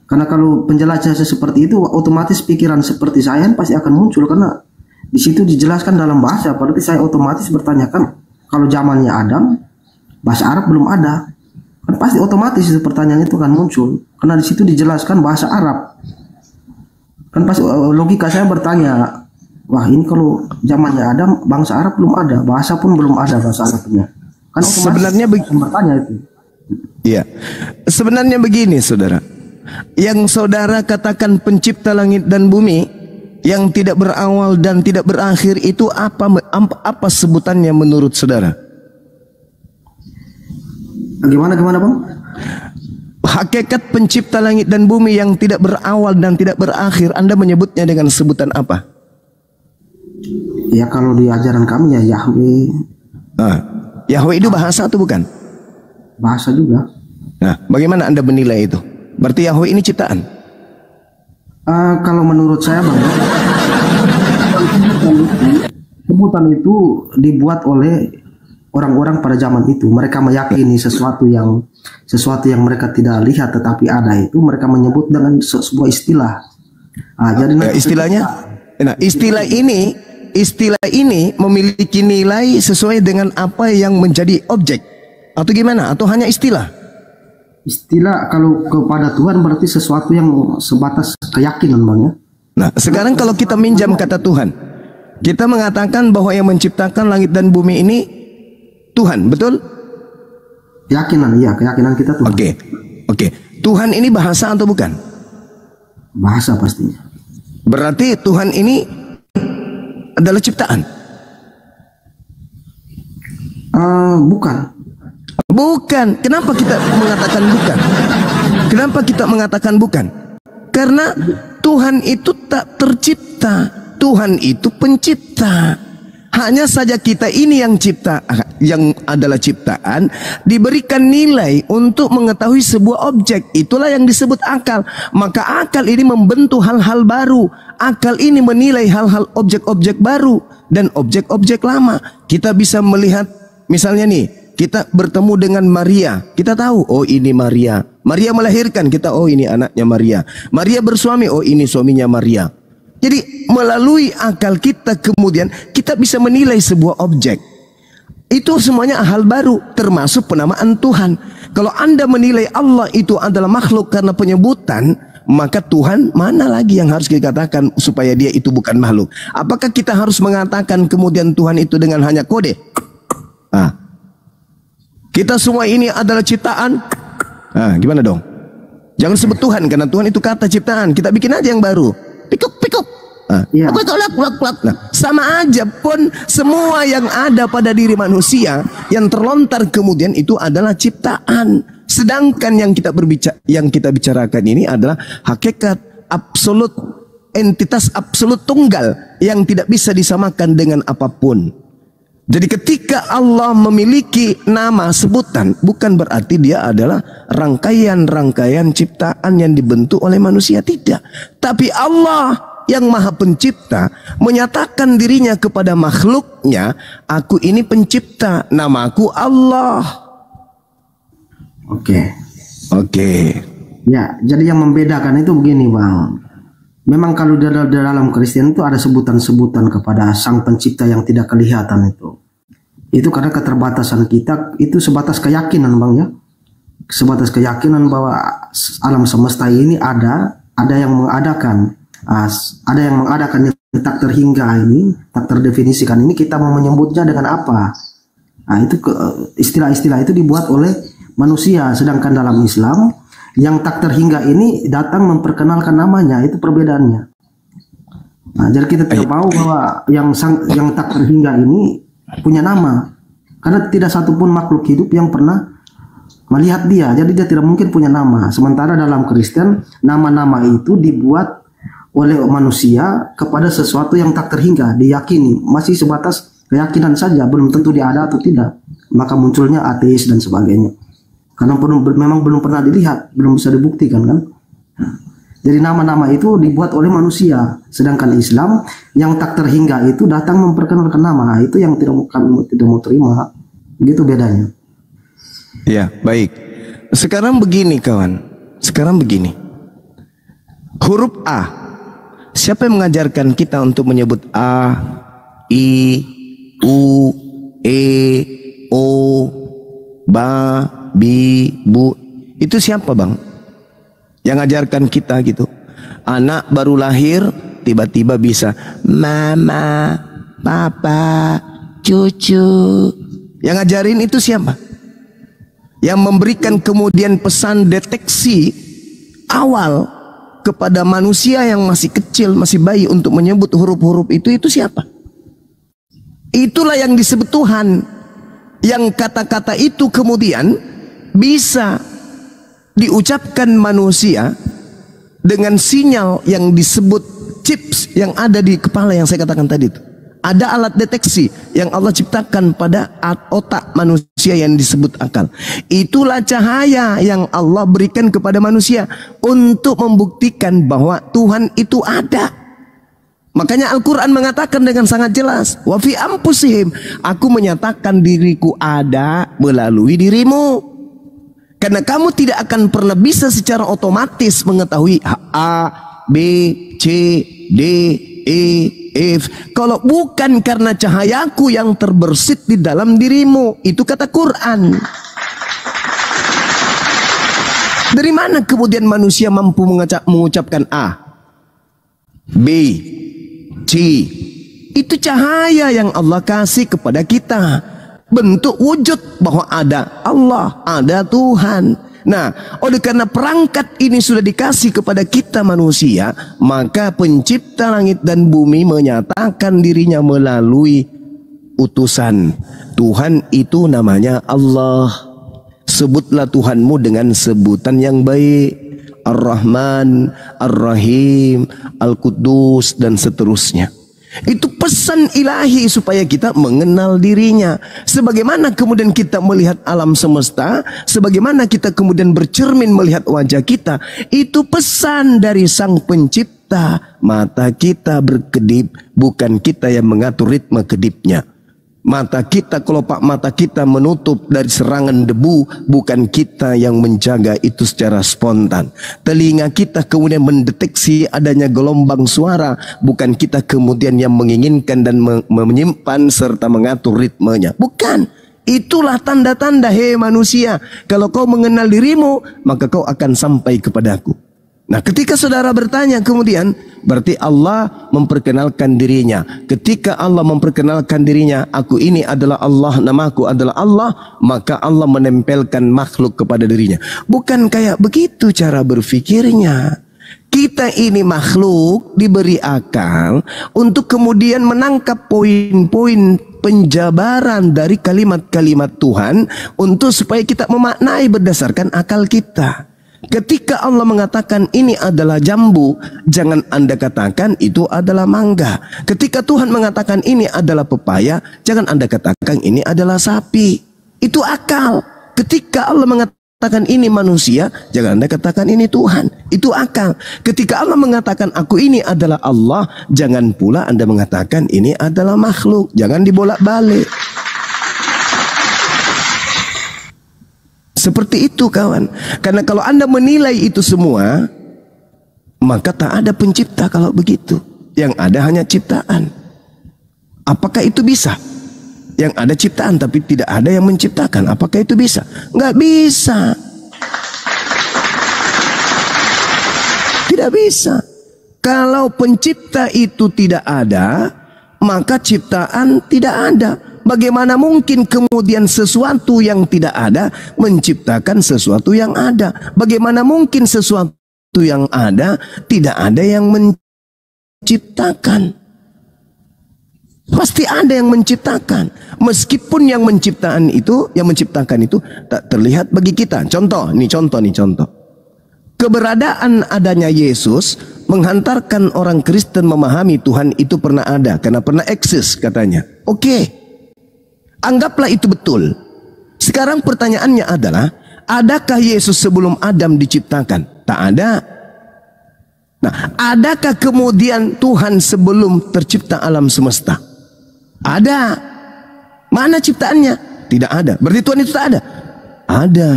Karena kalau penjelasannya seperti itu, otomatis pikiran seperti saya pasti akan muncul, karena di situ dijelaskan dalam bahasa. Berarti saya otomatis bertanyakan, kalau zamannya Adam, bahasa Arab belum ada, kan pasti otomatis itu pertanyaan itu akan muncul. Karena di situ dijelaskan bahasa Arab, kan pasti logika saya bertanya, wah ini kalau zamannya Adam, bangsa Arab belum ada, bahasa pun belum ada bahasa Arabnya. Kan sebenarnya bertanya itu. Iya. Sebenarnya begini, saudara. Yang saudara katakan pencipta langit dan bumi yang tidak berawal dan tidak berakhir itu apa sebutannya menurut saudara? Gimana Bang? Hakikat pencipta langit dan bumi yang tidak berawal dan tidak berakhir, Anda menyebutnya dengan sebutan apa? Ya kalau di ajaran kami ya Yahweh. Yahweh itu bahasa atau bukan? Bahasa juga. Nah, bagaimana Anda menilai itu? Berarti Yahweh ini ciptaan? Kalau menurut saya Bang, sebutan itu dibuat oleh orang-orang pada zaman itu. Mereka meyakini sesuatu yang mereka tidak lihat tetapi ada, itu mereka menyebut dengan sebuah istilah. Jadi istilahnya? Nah, istilah ini memiliki nilai sesuai dengan apa yang menjadi objek atau gimana, atau hanya istilah? Istilah kalau kepada Tuhan berarti sesuatu yang sebatas keyakinan Bang ya. Nah sekarang kalau kita minjam kata Tuhan, kita mengatakan bahwa yang menciptakan langit dan bumi ini Tuhan, betul? Keyakinan, iya, keyakinan kita Tuhan. Oke. Tuhan ini bahasa atau bukan? Bahasa pastinya. Berarti Tuhan ini adalah ciptaan? Bukan. Kenapa kita mengatakan bukan? Karena Tuhan itu tak tercipta. Tuhan itu pencipta. Hanya saja kita ini yang adalah ciptaan, diberikan nilai untuk mengetahui sebuah objek. Itulah yang disebut akal. Maka akal ini membentuk hal-hal baru. Akal ini menilai hal-hal objek-objek baru dan objek-objek lama. Kita bisa melihat, misalnya nih, kita bertemu dengan Maria. Kita tahu, oh ini Maria. Maria melahirkan, kita, oh ini anaknya Maria. Maria bersuami, oh ini suaminya Maria. Jadi melalui akal kita kemudian kita bisa menilai sebuah objek. Itu semuanya hal baru, termasuk penamaan Tuhan. Kalau Anda menilai Allah itu adalah makhluk karena penyebutan, maka Tuhan mana lagi yang harus dikatakan supaya dia itu bukan makhluk? Apakah kita harus mengatakan kemudian Tuhan itu dengan hanya kode? Kita semua ini adalah ciptaan. Gimana dong? Jangan sebut Tuhan karena Tuhan itu kata ciptaan. Kita bikin aja yang baru. Pikuk. Nah, sama aja pun semua yang ada pada diri manusia yang terlontar kemudian itu adalah ciptaan. Sedangkan yang kita bicarakan ini adalah hakikat absolut, entitas absolut tunggal yang tidak bisa disamakan dengan apapun. Jadi ketika Allah memiliki nama sebutan, bukan berarti dia adalah rangkaian-rangkaian ciptaan yang dibentuk oleh manusia, tidak. Tapi Allah yang maha pencipta menyatakan dirinya kepada makhluknya, aku ini pencipta, namaku Allah. Oke. Ya, jadi yang membedakan itu begini Bang. Memang kalau dalam Kristen itu ada sebutan-sebutan kepada sang pencipta yang tidak kelihatan itu. Itu karena keterbatasan kita, itu sebatas keyakinan Bang ya. Sebatas keyakinan bahwa alam semesta ini ada yang mengadakan. Ada yang mengadakan, tak terhingga ini, tak terdefinisikan ini, kita mau menyebutnya dengan apa? Itu istilah-istilah itu dibuat oleh manusia. Sedangkan dalam Islam Yang tak terhingga ini datang memperkenalkan namanya, itu perbedaannya. Nah, jadi kita tidak mau bahwa yang tak terhingga ini punya nama, karena tidak satupun makhluk hidup yang pernah melihat dia, jadi dia tidak mungkin punya nama. Sementara dalam Kristen, nama-nama itu dibuat oleh manusia kepada sesuatu yang tak terhingga, diyakini, masih sebatas keyakinan saja, belum tentu dia ada atau tidak. Maka munculnya ateis dan sebagainya, karena memang belum pernah dilihat, belum bisa dibuktikan kan. Jadi nama-nama itu dibuat oleh manusia, sedangkan Islam yang tak terhingga itu datang memperkenalkan nama, itu yang kami tidak mau terima. Begitu bedanya. Ya, baik. Sekarang begini kawan. Sekarang begini. Huruf A. Siapa yang mengajarkan kita untuk menyebut A, I, U, E, O, Ba, Bi, Bu? Itu siapa bang? Yang ngajarkan kita gitu. Anak baru lahir tiba-tiba bisa mama, papa, cucu. Yang ngajarin itu siapa? Yang memberikan kemudian pesan deteksi awal kepada manusia yang masih kecil, masih bayi untuk menyebut huruf-huruf itu siapa? Itulah yang disebut Tuhan. Yang kata-kata itu kemudian bisa diucapkan manusia dengan sinyal yang disebut chips yang ada di kepala yang saya katakan tadi itu. Ada alat deteksi yang Allah ciptakan pada otak manusia yang disebut akal. Itulah cahaya yang Allah berikan kepada manusia untuk membuktikan bahwa Tuhan itu ada. Makanya Al-Quran mengatakan dengan sangat jelas, wa fi anfusihim, aku menyatakan diriku ada melalui dirimu. Karena kamu tidak akan pernah bisa secara otomatis mengetahui A, B, C, D, E, F kalau bukan karena cahayaku yang terbersit di dalam dirimu. Itu kata Quran. Dari mana kemudian manusia mampu mengucapkan A, B, C? Itu cahaya yang Allah kasih kepada kita, bentuk wujud bahwa ada Allah, ada Tuhan. Nah, oleh karena perangkat ini sudah dikasih kepada kita manusia, maka pencipta langit dan bumi menyatakan dirinya melalui utusan. Tuhan itu namanya Allah. Sebutlah Tuhanmu dengan sebutan yang baik. Ar-Rahman, Ar-Rahim, Al-Quddus, dan seterusnya. Itu pesan ilahi supaya kita mengenal dirinya. Sebagaimana kemudian kita melihat alam semesta, sebagaimana kita kemudian bercermin melihat wajah kita, itu pesan dari Sang Pencipta. Mata kita berkedip, bukan kita yang mengatur ritme kedipnya. Mata kita, kelopak mata kita menutup dari serangan debu, bukan kita yang menjaga itu secara spontan. Telinga kita kemudian mendeteksi adanya gelombang suara, bukan kita kemudian yang menginginkan dan menyimpan serta mengatur ritmenya. Bukan. Itulah tanda-tanda, hei manusia, kalau kau mengenal dirimu, maka kau akan sampai kepadaku. Nah, ketika saudara bertanya kemudian, berarti Allah memperkenalkan dirinya. Ketika Allah memperkenalkan dirinya, aku ini adalah Allah, namaku adalah Allah, maka Allah menempelkan makhluk kepada dirinya. Bukan kayak begitu cara berfikirnya. Kita ini makhluk diberi akal untuk kemudian menangkap poin-poin penjabaran dari kalimat-kalimat Tuhan untuk supaya kita memaknai berdasarkan akal kita. Ketika Allah mengatakan ini adalah jambu, jangan Anda katakan itu adalah mangga. Ketika Tuhan mengatakan ini adalah pepaya, jangan Anda katakan ini adalah sapi. Itu akal. Ketika Allah mengatakan ini manusia, jangan Anda katakan ini Tuhan. Itu akal. Ketika Allah mengatakan aku ini adalah Allah, jangan pula Anda mengatakan ini adalah makhluk. Jangan dibolak-balik. Seperti itu kawan. Karena kalau Anda menilai itu semua, maka tak ada pencipta kalau begitu. Yang ada hanya ciptaan. Apakah itu bisa? Yang ada ciptaan tapi tidak ada yang menciptakan. Apakah itu bisa? Nggak bisa. Tidak bisa. Kalau pencipta itu tidak ada, maka ciptaan tidak ada. Bagaimana mungkin kemudian sesuatu yang tidak ada menciptakan sesuatu yang ada? Bagaimana mungkin sesuatu yang ada tidak ada yang menciptakan? Pasti ada yang menciptakan. Meskipun yang menciptakan itu tak terlihat bagi kita. Contoh. Keberadaan adanya Yesus menghantarkan orang Kristen memahami Tuhan itu pernah ada karena pernah eksis katanya. Oke. Anggaplah itu betul. Sekarang pertanyaannya adalah, adakah Yesus sebelum Adam diciptakan? Tak ada. Nah, adakah kemudian Tuhan sebelum tercipta alam semesta? Ada. Mana ciptaannya? Tidak ada. Berarti Tuhan itu tak ada? Ada.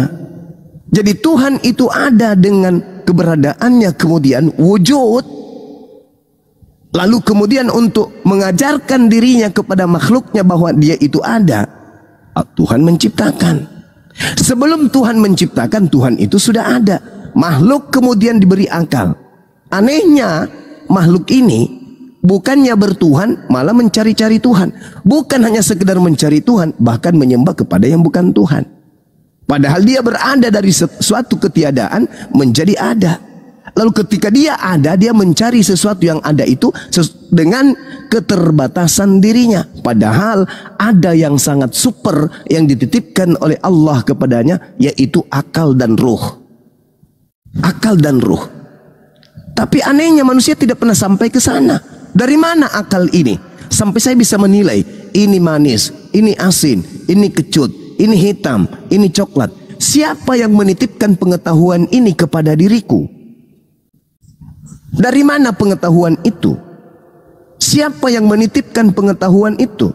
Jadi Tuhan itu ada dengan keberadaannya, kemudian wujud. Lalu kemudian untuk mengajarkan dirinya kepada makhluknya bahwa dia itu ada, Tuhan menciptakan. Sebelum Tuhan menciptakan, Tuhan itu sudah ada. Makhluk kemudian diberi akal. Anehnya makhluk ini bukannya bertuhan, malah mencari-cari Tuhan. Bukan hanya sekedar mencari Tuhan, bahkan menyembah kepada yang bukan Tuhan. Padahal dia berada dari suatu ketiadaan menjadi ada. Lalu ketika dia ada, dia mencari sesuatu yang ada itu dengan keterbatasan dirinya. Padahal ada yang sangat super yang dititipkan oleh Allah kepadanya, yaitu akal dan ruh. Akal dan ruh. Tapi anehnya manusia tidak pernah sampai ke sana. Dari mana akal ini? Sampai saya bisa menilai, ini manis, ini asin, ini kecut, ini hitam, ini coklat. Siapa yang menitipkan pengetahuan ini kepada diriku? Dari mana pengetahuan itu? Siapa yang menitipkan pengetahuan itu?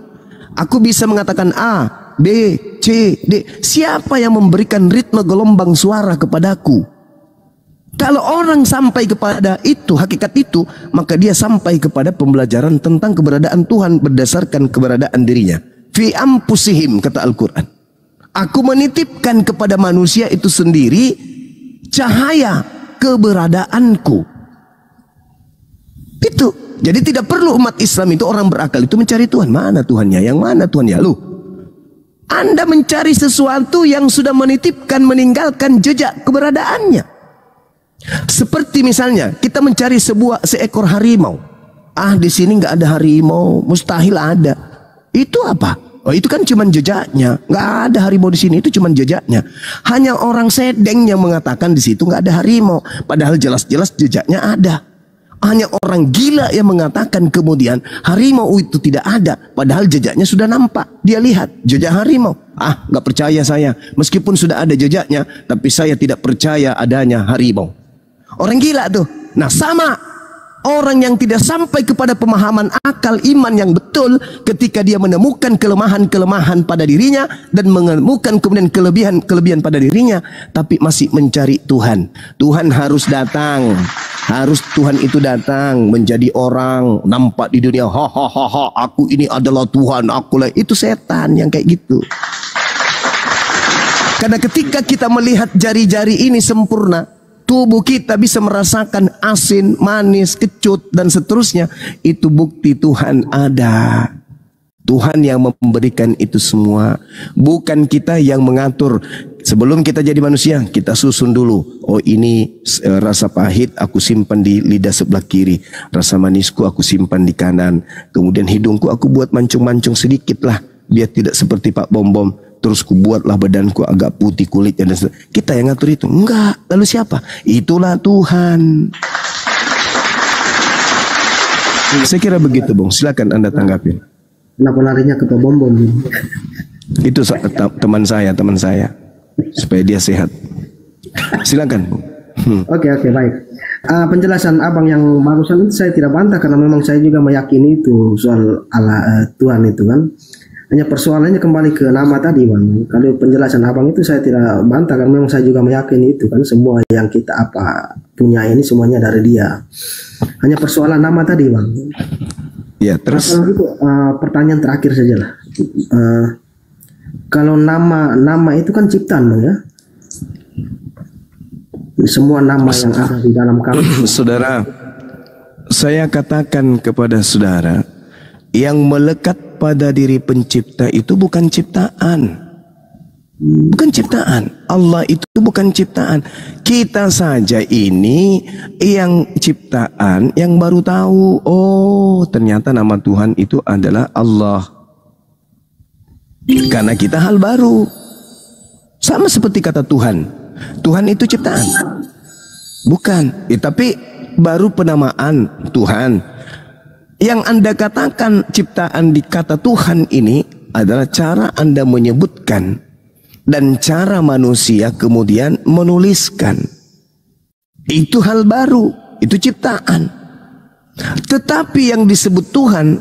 Aku bisa mengatakan A, B, C, D. Siapa yang memberikan ritme gelombang suara kepadaku? Kalau orang sampai kepada itu, hakikat itu, maka dia sampai kepada pembelajaran tentang keberadaan Tuhan berdasarkan keberadaan dirinya. Fi ampusihim, kata Al-Quran. Aku menitipkan kepada manusia itu sendiri cahaya keberadaanku. Itu. Jadi tidak perlu umat Islam itu, orang berakal itu mencari Tuhan. Mana Tuhannya? Yang mana Tuhannya? Lu, Anda mencari sesuatu yang sudah menitipkan, meninggalkan jejak keberadaannya. Seperti misalnya kita mencari seekor harimau. Ah, di sini nggak ada harimau, mustahil ada. Itu apa? Oh, itu kan cuman jejaknya. Nggak ada harimau di sini, itu cuman jejaknya. Hanya orang sedeng yang mengatakan di situ nggak ada harimau, padahal jelas-jelas jejaknya ada. Hanya orang gila yang mengatakan kemudian harimau itu tidak ada, padahal jejaknya sudah nampak. Dia lihat jejak harimau. Ah, nggak percaya saya. Meskipun sudah ada jejaknya, tapi saya tidak percaya adanya harimau. Orang gila tuh. Nah, sama orang yang tidak sampai kepada pemahaman akal iman yang betul ketika dia menemukan kelemahan-kelemahan pada dirinya dan menemukan kemudian kelebihan pada dirinya, tapi masih mencari Tuhan. Tuhan harus datang. Harus Tuhan itu datang menjadi orang, nampak di dunia, ha, aku ini adalah Tuhan, akulah. Itu setan yang kayak gitu. Karena ketika kita melihat jari-jari ini sempurna, tubuh kita bisa merasakan asin, manis, kecut, dan seterusnya. Itu bukti Tuhan ada. Tuhan yang memberikan itu semua. Bukan kita yang mengatur. Sebelum kita jadi manusia, kita susun dulu. Oh, ini rasa pahit aku simpan di lidah sebelah kiri. Rasa manisku aku simpan di kanan. Kemudian hidungku aku buat mancung-mancung sedikit lah, biar tidak seperti Pak Bom-Bom. Terus ku buatlah badanku agak putih kulitnya. Dan kita yang ngatur itu? Enggak. Lalu siapa? Itulah Tuhan. Saya kira begitu, Bung. Silakan Anda tanggapin. Kenapa larinya ke Pak Bom-Bom? Itu teman saya. Supaya dia sehat. Silakan, Bung. Oke, baik. Penjelasan abang yang barusan itu saya tidak bantah, karena memang saya juga meyakini itu soal Allah, Tuhan itu kan. Hanya persoalannya kembali ke nama tadi, Bang. Kalau penjelasan abang itu saya tidak bantah, karena memang saya juga meyakini itu kan, semua yang kita punya ini semuanya dari Dia. Hanya persoalan nama tadi, Bang. Ya, terus pertanyaan terakhir saja lah. Kalau nama itu kan ciptaan, Bang, ya. Semua nama yang ada di dalam kami. Saudara, saya katakan kepada saudara, yang melekat pada diri pencipta itu bukan ciptaan. Bukan ciptaan. Allah itu bukan ciptaan. Kita saja ini yang ciptaan, yang baru tahu, oh ternyata nama Tuhan itu adalah Allah. Karena kita hal baru. Sama seperti kata Tuhan. Tuhan itu ciptaan? Bukan. Tapi baru penamaan Tuhan. Yang Anda katakan ciptaan di kata Tuhan ini adalah cara Anda menyebutkan dan cara manusia kemudian menuliskan. Itu hal baru, itu ciptaan. Tetapi yang disebut Tuhan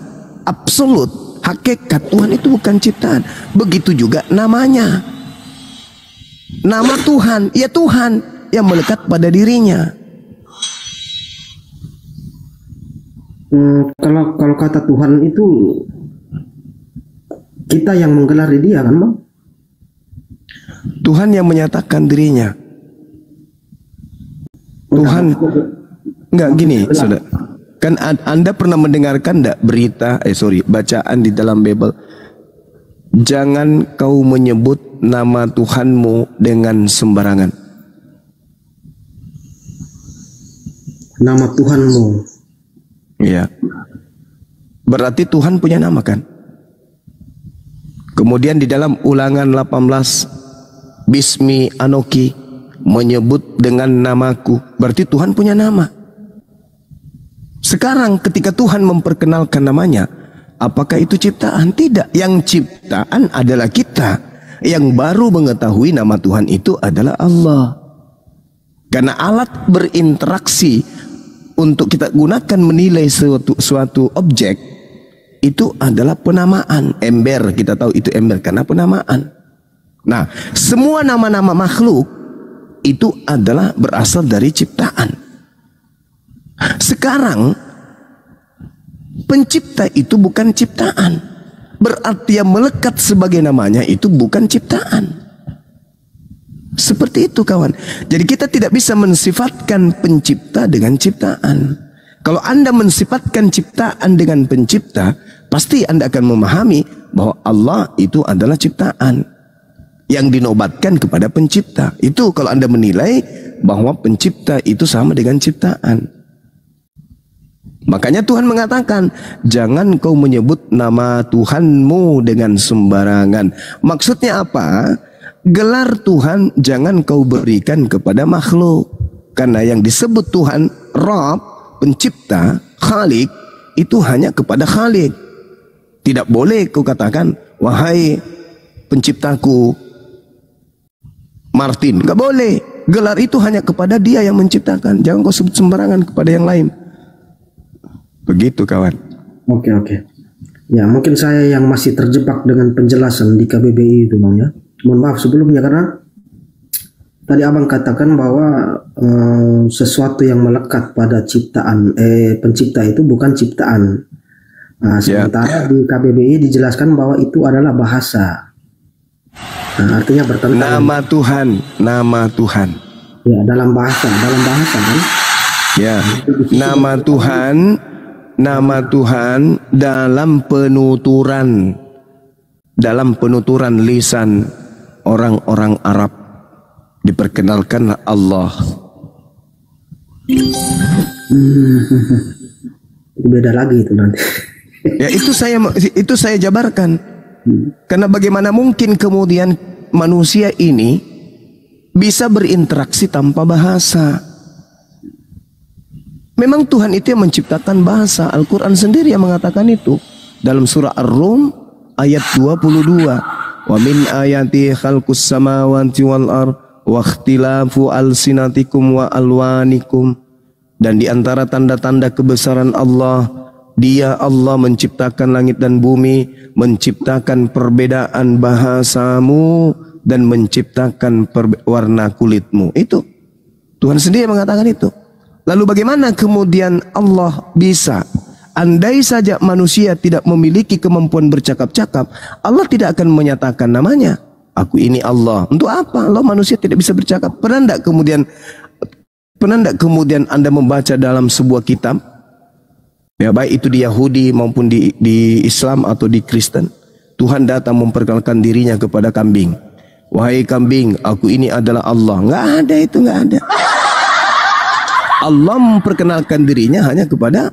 absolut, hakikat Tuhan itu bukan ciptaan. Begitu juga namanya. Nama Tuhan, ya Tuhan yang melekat pada dirinya. Kalau kata Tuhan itu kita yang menggelari dia kan, Bang? Tuhan yang menyatakan dirinya. Tuhan enggak gini, saudara. Kan Anda pernah mendengarkan enggak bacaan di dalam Bible? Jangan kau menyebut nama Tuhanmu dengan sembarangan. Nama Tuhanmu. Iya. Berarti Tuhan punya nama kan? Kemudian di dalam Ulangan 18 Bismi Anoki, menyebut dengan namaku, berarti Tuhan punya nama. Sekarang ketika Tuhan memperkenalkan namanya, apakah itu ciptaan? Tidak. Yang ciptaan adalah kita yang baru mengetahui nama Tuhan itu adalah Allah. Karena alat berinteraksi untuk kita gunakan menilai suatu objek itu adalah penamaan. Ember, kita tahu itu ember karena penamaan. Nah, semua nama-nama makhluk itu adalah berasal dari ciptaan. Sekarang pencipta itu bukan ciptaan. Berarti yang melekat sebagai namanya itu bukan ciptaan. Seperti itu kawan. Jadi kita tidak bisa mensifatkan pencipta dengan ciptaan. Kalau Anda mensifatkan ciptaan dengan pencipta, pasti Anda akan memahami bahwa Allah itu adalah ciptaan yang dinobatkan kepada pencipta. Itu kalau Anda menilai bahwa pencipta itu sama dengan ciptaan. Makanya Tuhan mengatakan, jangan kau menyebut nama Tuhanmu dengan sembarangan. Maksudnya apa? Gelar Tuhan jangan kau berikan kepada makhluk. Karena yang disebut Tuhan, Rabb, pencipta, Khalik, itu hanya kepada Khalik. Tidak boleh kau katakan, wahai penciptaku Martin, nggak boleh. Gelar itu hanya kepada dia yang menciptakan. Jangan kau sebut sembarangan kepada yang lain. Begitu kawan. Oke. Ya mungkin saya yang masih terjebak dengan penjelasan di KBBI itu Bang ya. Mohon maaf sebelumnya karena tadi Abang katakan bahwa sesuatu yang melekat pada ciptaan pencipta itu bukan ciptaan. Sementara di KBBI dijelaskan bahwa itu adalah bahasa. Nah, artinya bertentangan. Nama Tuhan. Ya, dalam bahasa kan? Ya, nama Tuhan dalam penuturan lisan orang-orang Arab diperkenalkan Allah. Itu beda lagi itu nanti. Ya itu saya jabarkan. Karena bagaimana mungkin kemudian manusia ini bisa berinteraksi tanpa bahasa? Memang Tuhan itu yang menciptakan bahasa. Al-Quran sendiri yang mengatakan itu. Dalam surah Ar-Rum ayat 22. Wa min ayati khalqus samawati wal ard wa ikhtilafu alsinatikum wa alwanikum. Dan di antara tanda-tanda kebesaran Allah, Dia Allah menciptakan langit dan bumi, menciptakan perbedaan bahasamu dan menciptakan warna kulitmu. Itu Tuhan sendiri mengatakan itu. Lalu bagaimana kemudian Allah bisa? Andai saja manusia tidak memiliki kemampuan bercakap-cakap, Allah tidak akan menyatakan namanya. Aku ini Allah. Untuk apa? Allah manusia tidak bisa bercakap. Pernah tidak kemudian Anda membaca dalam sebuah kitab Ya, baik itu di Yahudi maupun di Islam atau di Kristen, Tuhan datang memperkenalkan dirinya kepada kambing. Wahai kambing, aku ini adalah Allah. Nggak ada itu, nggak ada. Allah memperkenalkan dirinya hanya kepada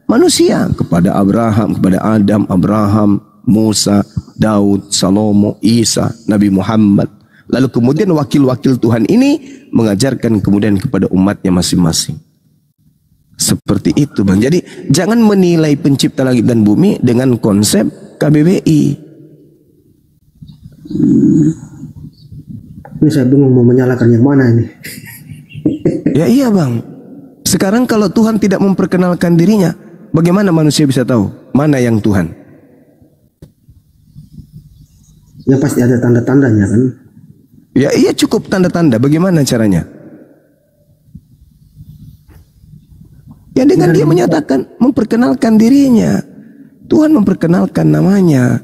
manusia, kepada Abraham, kepada Adam, Abraham, Musa, Daud, Salomo, Isa, Nabi Muhammad. Lalu kemudian wakil-wakil Tuhan ini mengajarkan kemudian kepada umatnya masing-masing. Seperti itu, Bang. Jadi jangan menilai pencipta langit dan bumi dengan konsep KBBI. Ini saya bingung mau menyalahkan yang mana ini. Ya iya, Bang. Sekarang kalau Tuhan tidak memperkenalkan dirinya, bagaimana manusia bisa tahu mana yang Tuhan? Ya pasti ada tanda-tandanya kan. Ya iya, cukup tanda-tanda. Bagaimana caranya? Ya dengan dia menyatakan, memperkenalkan dirinya. Tuhan memperkenalkan namanya.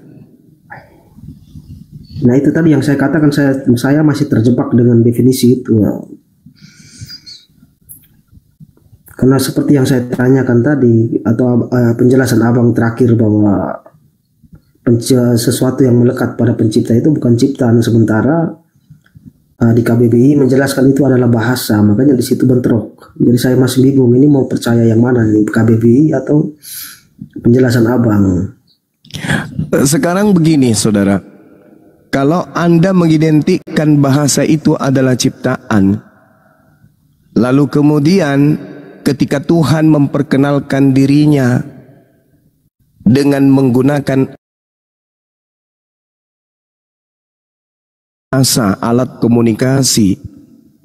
Nah itu tadi yang saya katakan, saya masih terjebak dengan definisi itu. Karena seperti yang saya tanyakan tadi, atau penjelasan abang terakhir bahwa sesuatu yang melekat pada pencipta itu bukan ciptaan, sementara di KBBI menjelaskan itu adalah bahasa, makanya di situ bentrok. Jadi saya masih bingung ini mau percaya yang mana nih, KBBI atau penjelasan abang. Sekarang begini saudara, kalau Anda mengidentikan bahasa itu adalah ciptaan, lalu kemudian ketika Tuhan memperkenalkan dirinya dengan menggunakan bahasa, alat komunikasi,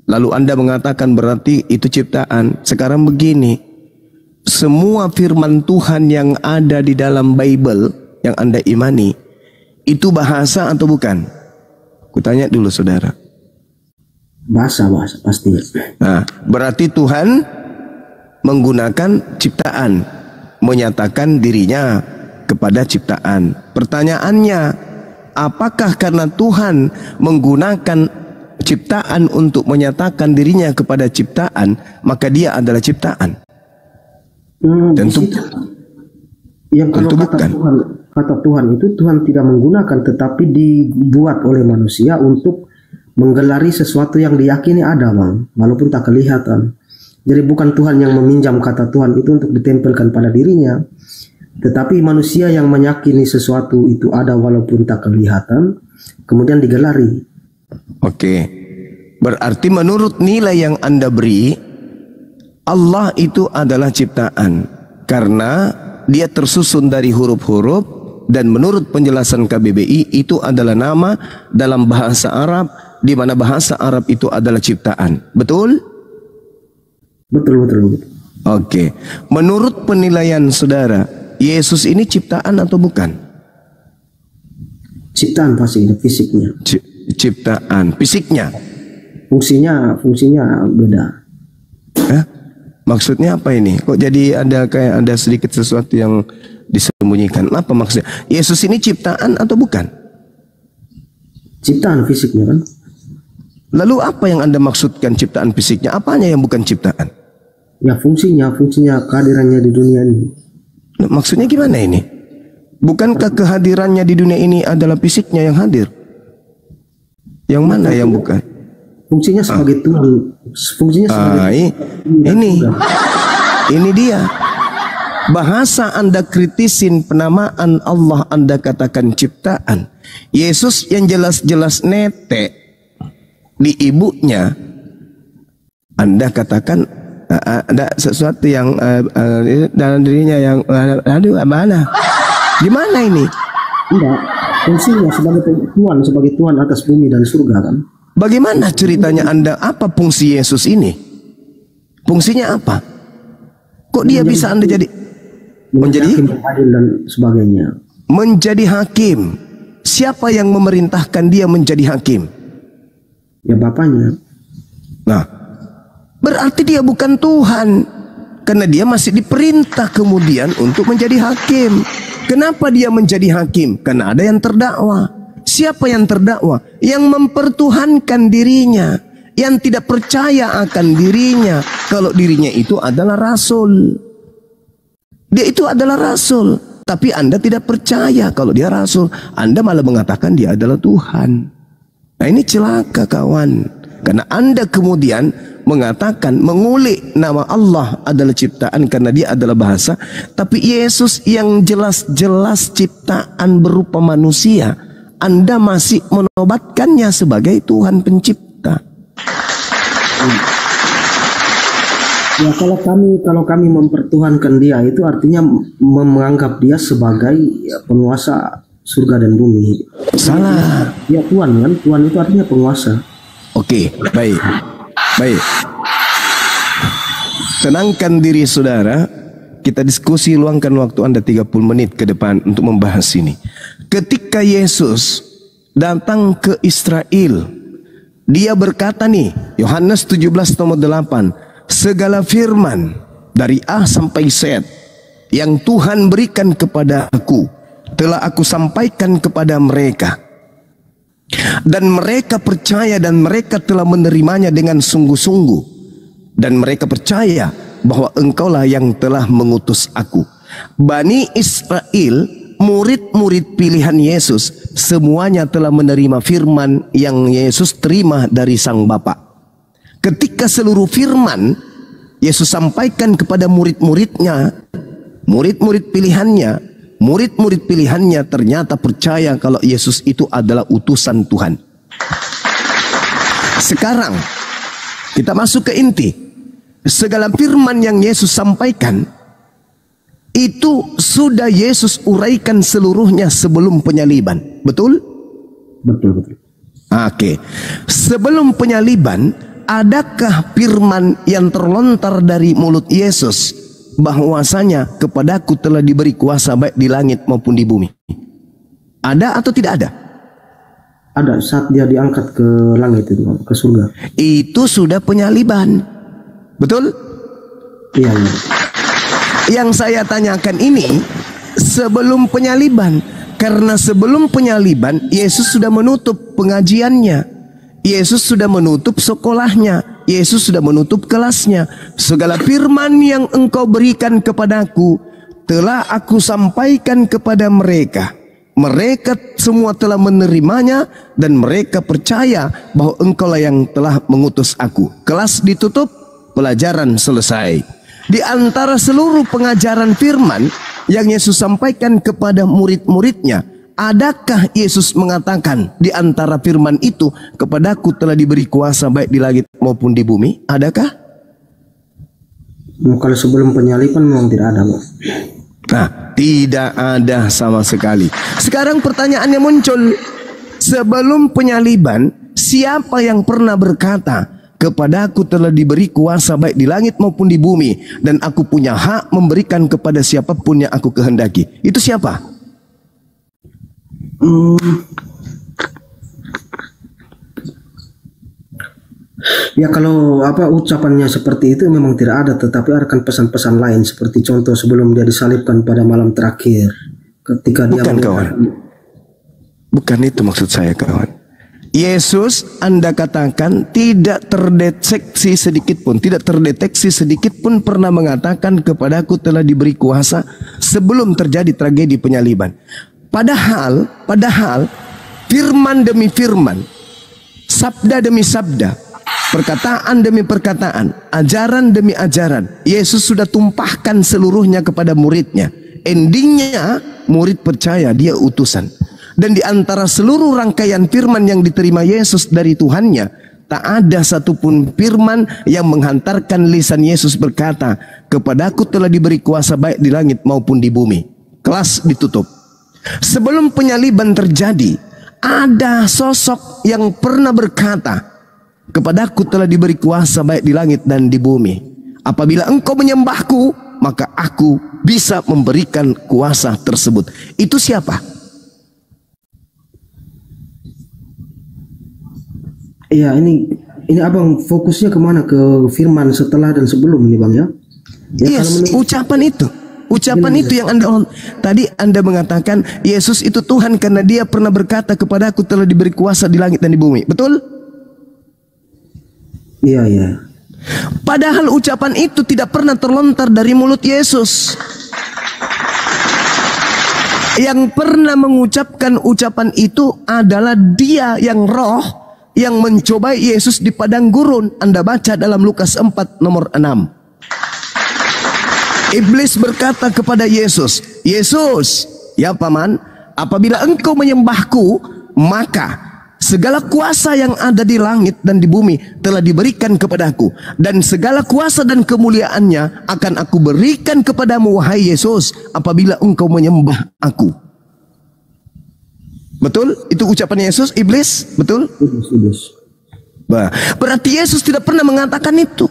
lalu Anda mengatakan berarti itu ciptaan. Sekarang begini, semua firman Tuhan yang ada di dalam Bible yang Anda imani, itu bahasa atau bukan? Kutanya dulu saudara. Bahasa pasti. Nah, berarti Tuhan menggunakan ciptaan, menyatakan dirinya kepada ciptaan. Pertanyaannya, apakah karena Tuhan menggunakan ciptaan untuk menyatakan dirinya kepada ciptaan, maka dia adalah ciptaan? Tentu, yang kalau kata Tuhan itu Tuhan tidak menggunakan, tetapi dibuat oleh manusia untuk menggelari sesuatu yang diyakini ada, Bang, walaupun tak kelihatan. Jadi bukan Tuhan yang meminjam kata Tuhan itu untuk ditempelkan pada dirinya, tetapi manusia yang meyakini sesuatu itu ada walaupun tak kelihatan, kemudian digelari. Oke, berarti menurut nilai yang Anda beri, Allah itu adalah ciptaan karena dia tersusun dari huruf-huruf, dan menurut penjelasan KBBI itu adalah nama dalam bahasa Arab, di mana bahasa Arab itu adalah ciptaan. Betul? Betul. Oke, menurut penilaian saudara, Yesus ini ciptaan atau bukan? Ciptaan pasti, fisiknya. Ciptaan, fisiknya. Fungsinya beda. Maksudnya apa ini? Kok jadi ada sedikit sesuatu yang disembunyikan? Apa maksudnya? Yesus ini ciptaan atau bukan? Ciptaan fisiknya kan. Lalu apa yang Anda maksudkan ciptaan fisiknya? Apanya yang bukan ciptaan? Ya fungsinya kehadirannya di dunia ini. Maksudnya gimana ini? Bukankah kehadirannya di dunia ini adalah fisiknya yang hadir? Yang mana yang bukan? Fungsinya sebagai Tuhan. Fungsinya sebagai ini dia. Bahasa Anda kritisin penamaan Allah, Anda katakan ciptaan. Yesus yang jelas-jelas netek di ibunya, Anda katakan ada sesuatu yang dalam dirinya yang mana? Gimana ini? Enggak, fungsinya sebagai Tuhan atas bumi dan surga kan. Bagaimana ceritanya Anda? Apa fungsi Yesus ini? Fungsinya apa? Kok dia bisa Anda menjadi hakim dan sebagainya? Menjadi hakim. Siapa yang memerintahkan dia menjadi hakim? Ya bapaknya. Nah, berarti dia bukan Tuhan, karena dia masih diperintah kemudian untuk menjadi hakim. Kenapa dia menjadi hakim? Karena ada yang terdakwa. Siapa yang terdakwa? Yang mempertuhankan dirinya, yang tidak percaya akan dirinya kalau dirinya itu adalah rasul. Dia itu adalah rasul. Tapi Anda tidak percaya kalau dia rasul. Anda malah mengatakan dia adalah Tuhan. Nah ini celaka kawan. Karena Anda kemudian mengatakan, mengulik nama Allah adalah ciptaan karena dia adalah bahasa. Tapi Yesus yang jelas-jelas ciptaan berupa manusia, Anda masih menobatkannya sebagai Tuhan pencipta. Ya kalau kami mempertuhankan dia, itu artinya menganggap dia sebagai penguasa surga dan bumi. Salah. Ya Tuhan kan, Tuhan itu artinya penguasa. Oke, baik. Tenangkan diri saudara. Kita diskusi, luangkan waktu Anda 30 menit ke depan untuk membahas ini. Ketika Yesus datang ke Israel, dia berkata nih, Yohanes 17:8, segala firman dari A sampai Z yang Tuhan berikan kepada aku telah aku sampaikan kepada mereka, dan mereka percaya dan mereka telah menerimanya dengan sungguh-sungguh, dan mereka percaya bahwa engkaulah yang telah mengutus aku. Bani Israel, murid-murid pilihan Yesus, semuanya telah menerima firman yang Yesus terima dari Sang Bapa. Ketika seluruh firman Yesus sampaikan kepada murid-muridnya, murid-murid pilihannya ternyata percaya kalau Yesus itu adalah utusan Tuhan. Sekarang kita masuk ke inti. Segala firman yang Yesus sampaikan itu sudah Yesus uraikan seluruhnya sebelum penyaliban. Betul? Betul. Oke. Sebelum penyaliban, adakah firman yang terlontar dari mulut Yesus bahwasanya kepadaku telah diberi kuasa baik di langit maupun di bumi? Ada atau tidak ada? Ada, saat dia diangkat ke langit itu, ke surga. Itu sudah penyaliban. Betul? Iya. Yang saya tanyakan ini sebelum penyaliban. Karena sebelum penyaliban Yesus sudah menutup pengajiannya, Yesus sudah menutup sekolahnya, Yesus sudah menutup kelasnya. Segala firman yang engkau berikan kepadaku telah aku sampaikan kepada mereka. Mereka semua telah menerimanya dan mereka percaya bahwa engkaulah yang telah mengutus aku. Kelas ditutup, pelajaran selesai. Di antara seluruh pengajaran firman yang Yesus sampaikan kepada murid-muridnya, adakah Yesus mengatakan di antara firman itu, kepadaku telah diberi kuasa baik di langit maupun di bumi? Adakah? Kalau sebelum penyaliban memang tidak ada, Pak. Nah, tidak ada sama sekali. Sekarang pertanyaannya muncul, sebelum penyaliban siapa yang pernah berkata, kepadaku telah diberi kuasa baik di langit maupun di bumi, dan aku punya hak memberikan kepada siapapun yang aku kehendaki? Itu siapa? Ya kalau ucapannya seperti itu memang tidak ada, tetapi akan pesan-pesan lain seperti contoh sebelum dia disalibkan pada malam terakhir ketika dia bukan itu maksud saya kawan. Yesus Anda katakan tidak terdeteksi sedikit pun pernah mengatakan kepadaku telah diberi kuasa sebelum terjadi tragedi penyaliban. Padahal firman demi firman, sabda demi sabda, perkataan demi perkataan, ajaran demi ajaran, Yesus sudah tumpahkan seluruhnya kepada muridnya. Endingnya murid percaya dia utusan. Dan di antara seluruh rangkaian firman yang diterima Yesus dari Tuhannya, tak ada satupun firman yang menghantarkan lisan Yesus berkata, kepadaku telah diberi kuasa baik di langit maupun di bumi. Kelas ditutup. Sebelum penyaliban terjadi, ada sosok yang pernah berkata, kepadaku telah diberi kuasa baik di langit dan di bumi. Apabila engkau menyembahku, maka aku bisa memberikan kuasa tersebut. Itu siapa? Iya, ini abang fokusnya kemana, ke firman setelah dan sebelum ini bang ya? Yes, ucapan itu yang tadi Anda mengatakan Yesus itu Tuhan karena dia pernah berkata kepadaku telah diberi kuasa di langit dan di bumi. Betul? Iya. Padahal ucapan itu tidak pernah terlontar dari mulut Yesus. Yang pernah mengucapkan ucapan itu adalah dia yang roh yang mencobai Yesus di padang gurun. Anda baca dalam Lukas 4 nomor 6. Iblis berkata kepada Yesus, Yesus, ya paman, apabila engkau menyembahku, maka segala kuasa yang ada di langit dan di bumi telah diberikan kepadaku, dan segala kuasa dan kemuliaannya akan aku berikan kepadamu, wahai Yesus, apabila engkau menyembah aku. Betul? Itu ucapan Yesus, iblis? Betul? Iblis. Berarti Yesus tidak pernah mengatakan itu.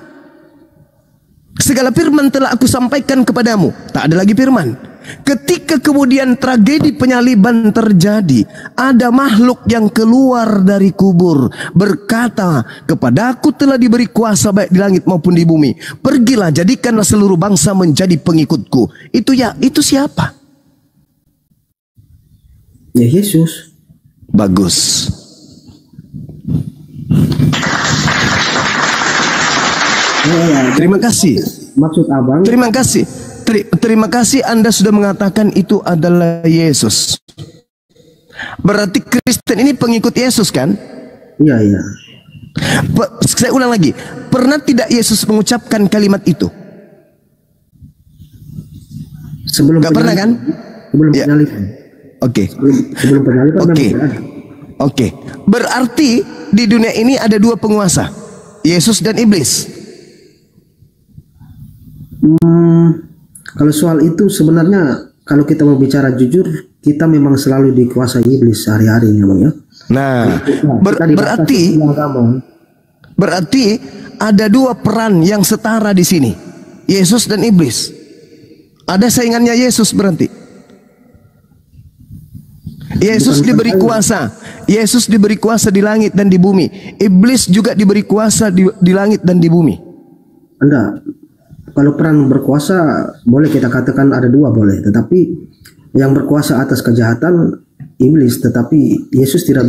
Segala firman telah aku sampaikan kepadamu. Tak ada lagi firman. Ketika kemudian tragedi penyaliban terjadi, ada makhluk yang keluar dari kubur berkata, kepadaku telah diberi kuasa baik di langit maupun di bumi. Pergilah, jadikanlah seluruh bangsa menjadi pengikutku. Itu siapa? Ya Yesus. Bagus. Terima kasih. Maksud abang. Terima kasih. Terima kasih Anda sudah mengatakan itu adalah Yesus. Berarti Kristen ini pengikut Yesus kan? Iya, iya. Saya ulang lagi. Pernah tidak Yesus mengucapkan kalimat itu? Sebelum Gak pernah kan? Sebelum ya. penyaliban. Oke. Sebelum penyaliban. Oke. Berarti di dunia ini ada dua penguasa, Yesus dan iblis. Kalau soal itu sebenarnya kalau kita mau bicara jujur, kita memang selalu dikuasai iblis sehari-hari ya Bang ya. Nah, berarti ada dua peran yang setara di sini, Yesus dan iblis. Ada saingannya Yesus berarti. Yesus diberi kuasa. Yesus diberi kuasa di langit dan di bumi. Iblis juga diberi kuasa di langit dan di bumi. Enggak. Kalau peran berkuasa boleh kita katakan ada dua boleh, tetapi yang berkuasa atas kejahatan iblis, tetapi Yesus tidak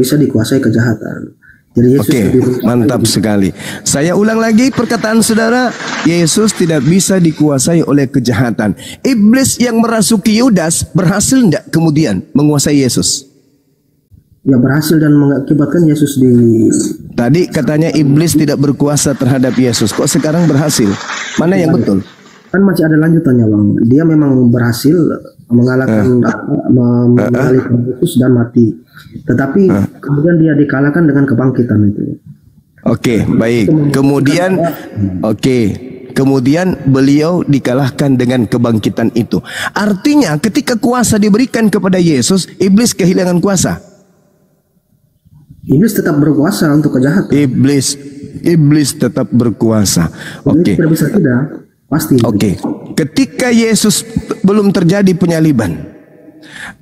bisa dikuasai kejahatan. Jadi Yesus mantap sekali. Saya ulang lagi perkataan saudara, Yesus tidak bisa dikuasai oleh kejahatan. Iblis yang merasuki Yudas berhasil tidak kemudian menguasai Yesus? Ya berhasil dan mengakibatkan Yesus Tadi katanya iblis tidak berkuasa terhadap Yesus. Kok sekarang berhasil? Mana yang betul? Kan masih ada lanjutannya Bang. Dia memang berhasil mengalahkan mengalihkan Yesus dan mati. Tetapi kemudian dia dikalahkan dengan kebangkitan itu. Oke, baik. Kemudian beliau dikalahkan dengan kebangkitan itu. Artinya ketika kuasa diberikan kepada Yesus, iblis kehilangan kuasa. Iblis tetap berkuasa untuk kejahatan. Iblis tetap berkuasa. Oke. Tidak bisa tidak, pasti. Oke. Ketika Yesus belum terjadi penyaliban,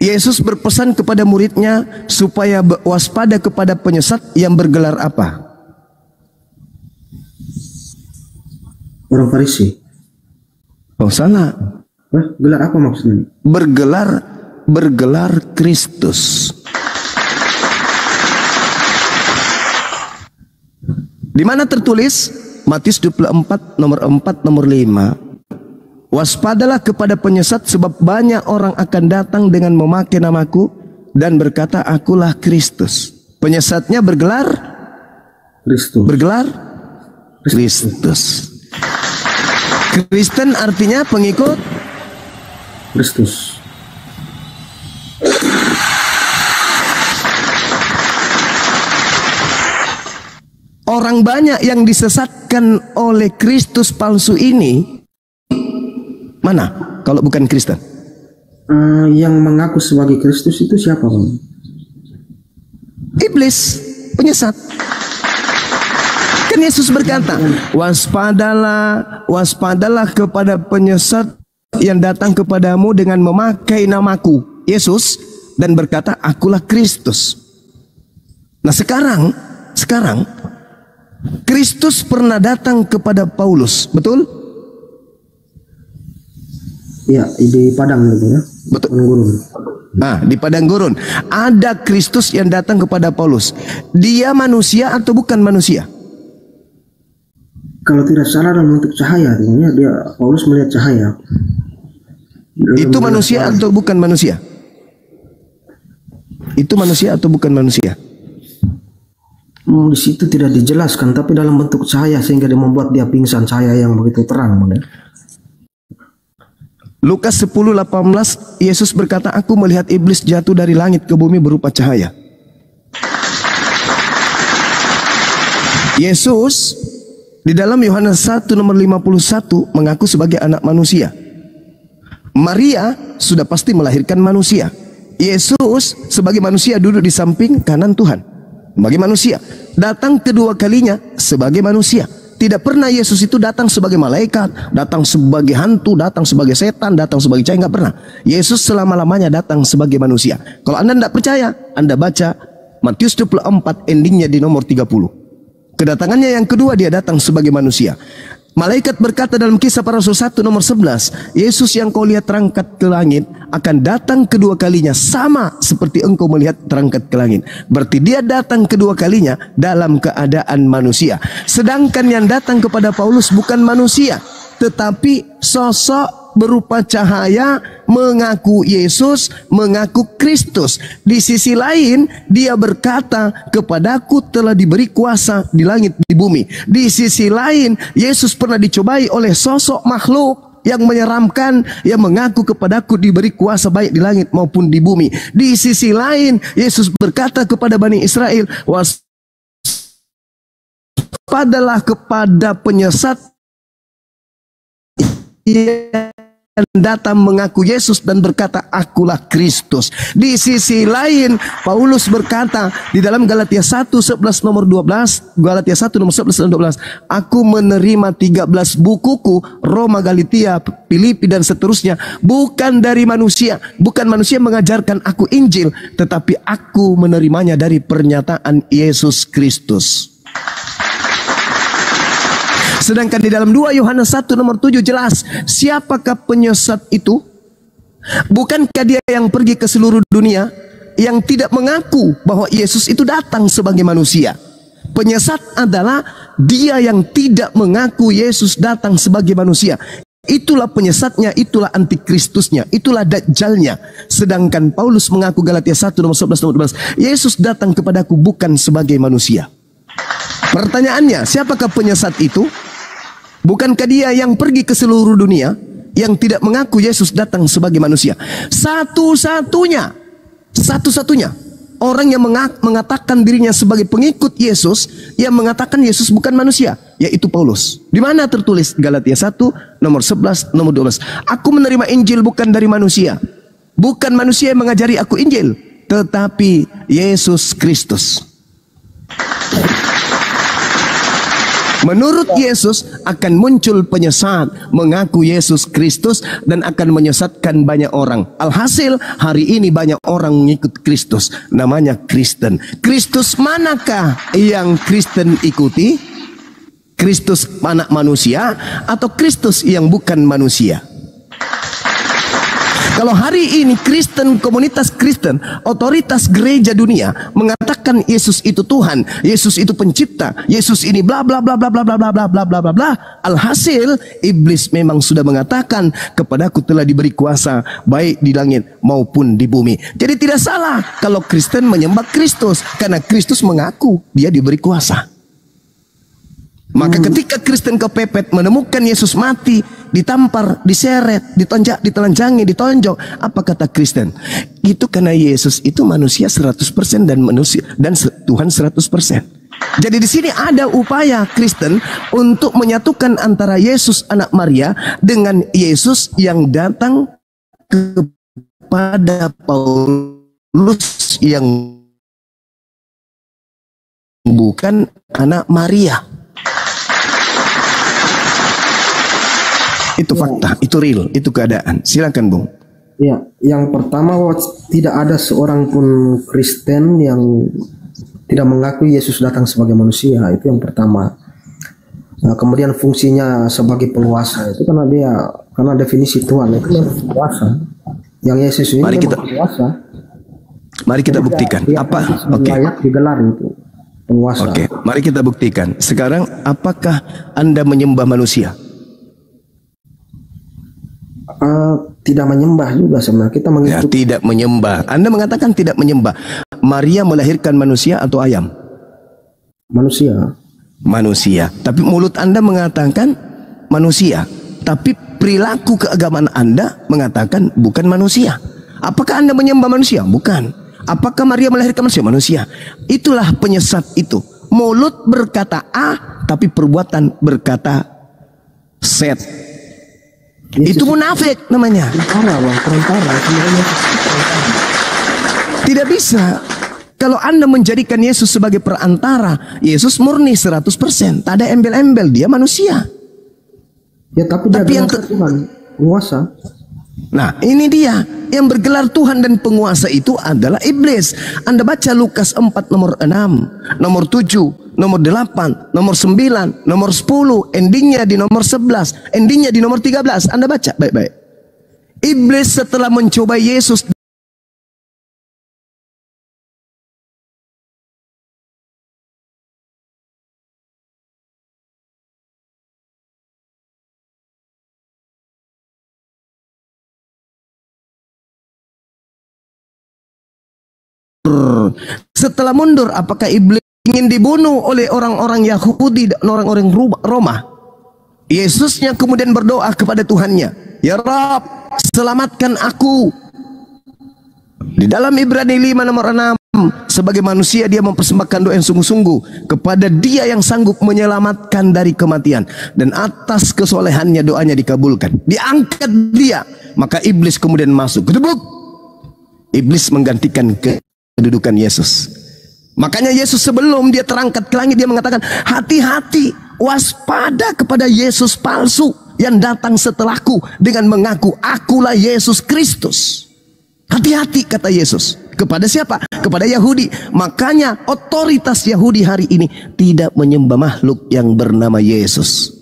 Yesus berpesan kepada muridnya supaya waspada kepada penyesat yang bergelar apa? Orang Farisi. Oh salah. Gelar apa maksudnya? Bergelar Kristus. Di mana tertulis? Matius 24 nomor 4 nomor 5. Waspadalah kepada penyesat, sebab banyak orang akan datang dengan memakai namaku dan berkata akulah Kristus. Penyesatnya bergelar Kristus. Kristus. Kristen artinya pengikut Kristus. Orang banyak yang disesatkan oleh Kristus palsu ini. Mana kalau bukan Kristen? Yang mengaku sebagai Kristus itu siapa Bang? Iblis, penyesat. Kan Yesus berkata, waspadalah kepada penyesat yang datang kepadamu dengan memakai namaku, Yesus, dan berkata, akulah Kristus. Nah sekarang Kristus pernah datang kepada Paulus, betul? Ya, di padang itu ya. Betul. Gurun. Nah, di padang gurun ada Kristus yang datang kepada Paulus. Dia manusia atau bukan manusia? Kalau tidak salah dalam bentuk cahaya, dia Paulus melihat cahaya. Itu manusia atau bukan manusia? itu manusia atau bukan manusia? Di situ tidak dijelaskan, tapi dalam bentuk cahaya sehingga dia membuat dia pingsan, cahaya yang begitu terang. Lukas 10:18, Yesus berkata, aku melihat iblis jatuh dari langit ke bumi berupa cahaya. Yesus di dalam Yohanes 1 nomor 51 mengaku sebagai anak manusia. Maria sudah pasti melahirkan manusia. Yesus sebagai manusia duduk di samping kanan Tuhan. Sebagai manusia, datang kedua kalinya sebagai manusia. Tidak pernah Yesus itu datang sebagai malaikat, datang sebagai hantu, datang sebagai setan, datang sebagai cahaya, nggak pernah. Yesus selama-lamanya datang sebagai manusia. Kalau Anda tidak percaya, Anda baca Matius 24 endingnya di nomor 30. Kedatangannya yang kedua, dia datang sebagai manusia. Malaikat berkata dalam Kisah Para Rasul 1 nomor 11, Yesus yang kau lihat terangkat ke langit akan datang kedua kalinya sama seperti engkau melihat terangkat ke langit. Berarti dia datang kedua kalinya dalam keadaan manusia. Sedangkan yang datang kepada Paulus bukan manusia, tetapi sosok berupa cahaya, mengaku Yesus, mengaku Kristus. Di sisi lain, dia berkata, kepadaku telah diberi kuasa di langit di bumi. Di sisi lain, Yesus pernah dicobai oleh sosok makhluk yang menyeramkan, yang mengaku kepadaku diberi kuasa baik di langit maupun di bumi. Di sisi lain, Yesus berkata kepada Bani Israel, waspadalah kepada penyesat yang datang mengaku Yesus dan berkata, akulah Kristus. Di sisi lain, Paulus berkata di dalam Galatia 1:11 nomor 12, Galatia 1 nomor 11 dan 12, aku menerima 13 bukuku, Roma, Galatia, Filipi dan seterusnya, bukan dari manusia. Bukan manusia mengajarkan aku Injil, tetapi aku menerimanya dari pernyataan Yesus Kristus. Sedangkan di dalam 2 Yohanes 1 nomor 7 jelas, siapakah penyesat itu? Bukankah dia yang pergi ke seluruh dunia yang tidak mengaku bahwa Yesus itu datang sebagai manusia? Penyesat adalah dia yang tidak mengaku Yesus datang sebagai manusia. Itulah penyesatnya, itulah antikristusnya, itulah dajjalnya. Sedangkan Paulus mengaku Galatia 1 nomor 11 nomor 12, Yesus datang kepadaku bukan sebagai manusia. Pertanyaannya, siapakah penyesat itu? Bukankah dia yang pergi ke seluruh dunia yang tidak mengaku Yesus datang sebagai manusia? Satu-satunya orang yang mengatakan dirinya sebagai pengikut Yesus, yang mengatakan Yesus bukan manusia, yaitu Paulus. Di mana tertulis? Galatia 1 nomor 11 nomor 12. Aku menerima Injil bukan dari manusia. Bukan manusia yang mengajari aku Injil, tetapi Yesus Kristus. Menurut Yesus akan muncul penyesat mengaku Yesus Kristus dan akan menyesatkan banyak orang. Alhasil hari ini banyak orang mengikut Kristus, namanya Kristen. Kristus manakah yang Kristen ikuti? Kristus anak manusia atau Kristus yang bukan manusia? Kalau hari ini Kristen, komunitas Kristen, otoritas gereja dunia mengatakan Yesus itu Tuhan, Yesus itu pencipta, Yesus ini bla bla bla bla bla bla bla bla bla bla bla bla. Alhasil iblis memang sudah mengatakan kepadaku telah diberi kuasa baik di langit maupun di bumi. Jadi tidak salah kalau Kristen menyembah Kristus karena Kristus mengaku dia diberi kuasa. Maka ketika Kristen kepepet menemukan Yesus mati, ditampar, diseret, ditonjak, ditelanjangi, ditonjok, apa kata Kristen? Itu karena Yesus itu manusia 100% dan manusia dan Tuhan 100%. Jadi di sini ada upaya Kristen untuk menyatukan antara Yesus anak Maria dengan Yesus yang datang kepada Paulus yang bukan anak Maria. Itu fakta, itu real, itu keadaan. Silakan Bung. Ya, yang pertama tidak ada seorang pun Kristen yang tidak mengakui Yesus datang sebagai manusia. Itu yang pertama. Nah, kemudian fungsinya sebagai penguasa itu karena definisi Tuhan itu memang penguasa. Yang Yesus ini penguasa. Mari kita buktikan. Apa? Oke. Ayat digelar itu penguasa. Oke, mari kita buktikan. Sekarang apakah Anda menyembah manusia? Tidak menyembah juga sebenarnya, kita mengikuti. Ya, tidak menyembah. Anda mengatakan tidak menyembah. Maria melahirkan manusia atau ayam? Manusia. Manusia. Tapi mulut Anda mengatakan manusia. Tapi perilaku keagamaan Anda mengatakan bukan manusia. Apakah Anda menyembah manusia? Bukan. Apakah Maria melahirkan manusia? Manusia. Itulah penyesat itu. Mulut berkata A, tapi perbuatan berkata Z. Itu munafik namanya. Perantara. Tidak bisa. Kalau Anda menjadikan Yesus sebagai perantara, Yesus murni 100%. Tak ada embel-embel, dia manusia. Ya, tapi yang Tuhan, penguasa. Nah, ini dia. Yang bergelar Tuhan dan penguasa itu adalah iblis. Anda baca Lukas 4 nomor 6, nomor 7, nomor 8, nomor 9, nomor 10, endingnya di nomor 11, endingnya di nomor 13. Anda baca baik-baik. Iblis setelah mencoba Yesus setelah mundur, apakah iblis ingin dibunuh oleh orang-orang Yahudi dan orang-orang Roma? Yesusnya kemudian berdoa kepada Tuhannya, "Ya Rabb, selamatkan aku." Di dalam Ibrani 5 nomor 6, sebagai manusia dia mempersembahkan doa yang sungguh-sungguh kepada Dia yang sanggup menyelamatkan dari kematian, dan atas kesolehannya doanya dikabulkan. Diangkat dia, maka iblis kemudian masuk. Ketebuk. Iblis menggantikan kedudukan Yesus. Makanya Yesus sebelum dia terangkat ke langit, dia mengatakan, hati-hati, waspada kepada Yesus palsu yang datang setelahku dengan mengaku akulah Yesus Kristus. Hati-hati, kata Yesus. Kepada siapa? Kepada Yahudi. Makanya otoritas Yahudi hari ini tidak menyembah makhluk yang bernama Yesus.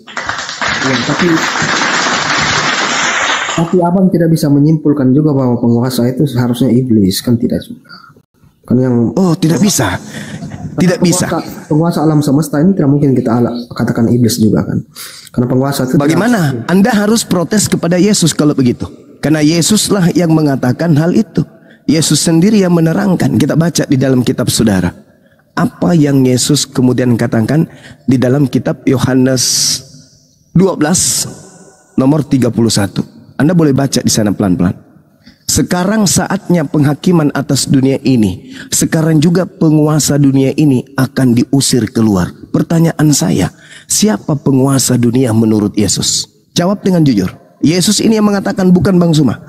Ya, tapi abang tidak bisa menyimpulkan juga bahwa penguasa itu seharusnya iblis, kan tidak juga. Kan yang tidak bisa. Tidak bisa. Penguasa alam semesta ini tidak mungkin kita katakan iblis juga kan. Karena penguasa itu bagaimana? Anda harus protes kepada Yesus kalau begitu. Karena Yesuslah yang mengatakan hal itu. Yesus sendiri yang menerangkan. Kita baca di dalam kitab saudara. Apa yang Yesus kemudian katakan di dalam kitab Yohanes 12 nomor 31. Anda boleh baca di sana pelan-pelan. Sekarang saatnya penghakiman atas dunia ini. Sekarang juga penguasa dunia ini akan diusir keluar. Pertanyaan saya, siapa penguasa dunia menurut Yesus? Jawab dengan jujur. Yesus ini yang mengatakan, bukan Bang Suma.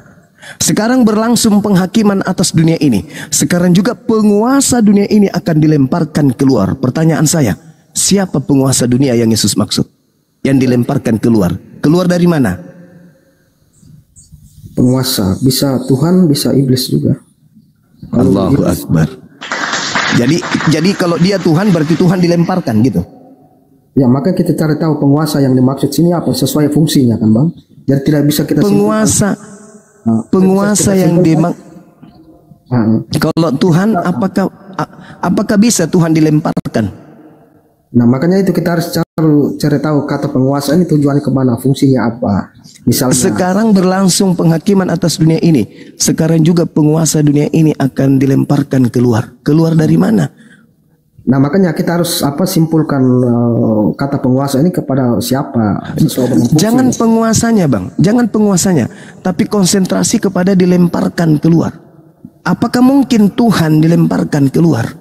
Sekarang berlangsung penghakiman atas dunia ini. Sekarang juga penguasa dunia ini akan dilemparkan keluar. Pertanyaan saya, siapa penguasa dunia yang Yesus maksud? Yang dilemparkan keluar. Keluar dari mana? Penguasa, bisa Tuhan, bisa iblis juga. Allahu Akbar. Jadi kalau dia Tuhan, berarti Tuhan dilemparkan gitu. Ya, maka kita cari tahu penguasa yang dimaksud sini apa, sesuai fungsinya kan Bang. Jadi tidak bisa kita penguasa yang kalau Tuhan, apakah bisa Tuhan dilemparkan? Nah, makanya itu kita harus cari tahu kata penguasa ini tujuannya kemana, fungsinya apa. Misalnya sekarang berlangsung penghakiman atas dunia ini. Sekarang juga penguasa dunia ini akan dilemparkan keluar. Keluar dari mana? Nah, makanya kita harus simpulkan kata penguasa ini kepada siapa. Jangan penguasanya Bang, jangan penguasanya, tapi konsentrasi kepada dilemparkan keluar. Apakah mungkin Tuhan dilemparkan keluar?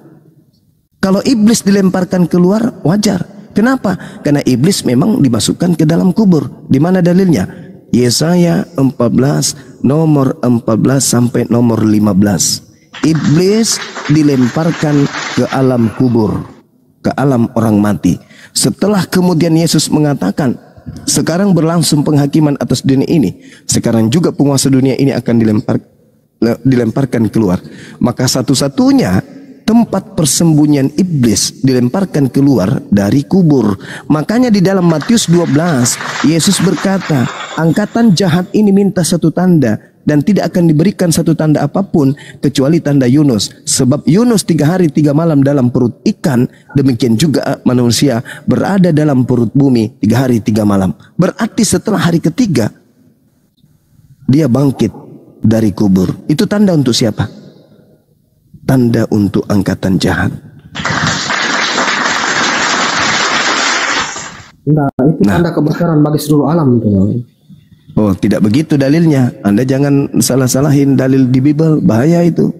Kalau iblis dilemparkan keluar, wajar. Kenapa? Karena iblis memang dimasukkan ke dalam kubur. Di mana dalilnya? Yesaya 14 nomor 14 sampai nomor 15. Iblis dilemparkan ke alam kubur, ke alam orang mati. Setelah kemudian Yesus mengatakan, sekarang berlangsung penghakiman atas dunia ini. Sekarang juga penguasa dunia ini akan dilemparkan keluar. Maka satu-satunya tempat persembunyian iblis dilemparkan keluar dari kubur. Makanya di dalam Matius 12, Yesus berkata, angkatan jahat ini minta satu tanda, dan tidak akan diberikan satu tanda apapun kecuali tanda Yunus. Sebab Yunus 3 hari 3 malam dalam perut ikan, demikian juga manusia berada dalam perut bumi 3 hari 3 malam. Berarti setelah hari ketiga dia bangkit dari kubur. Itu tanda untuk siapa? Tanda untuk angkatan jahat. Nah, itu tanda kebesaran bagi seluruh alam itu. Oh, tidak begitu dalilnya. Anda jangan salah-salahin dalil di Bible, bahaya itu.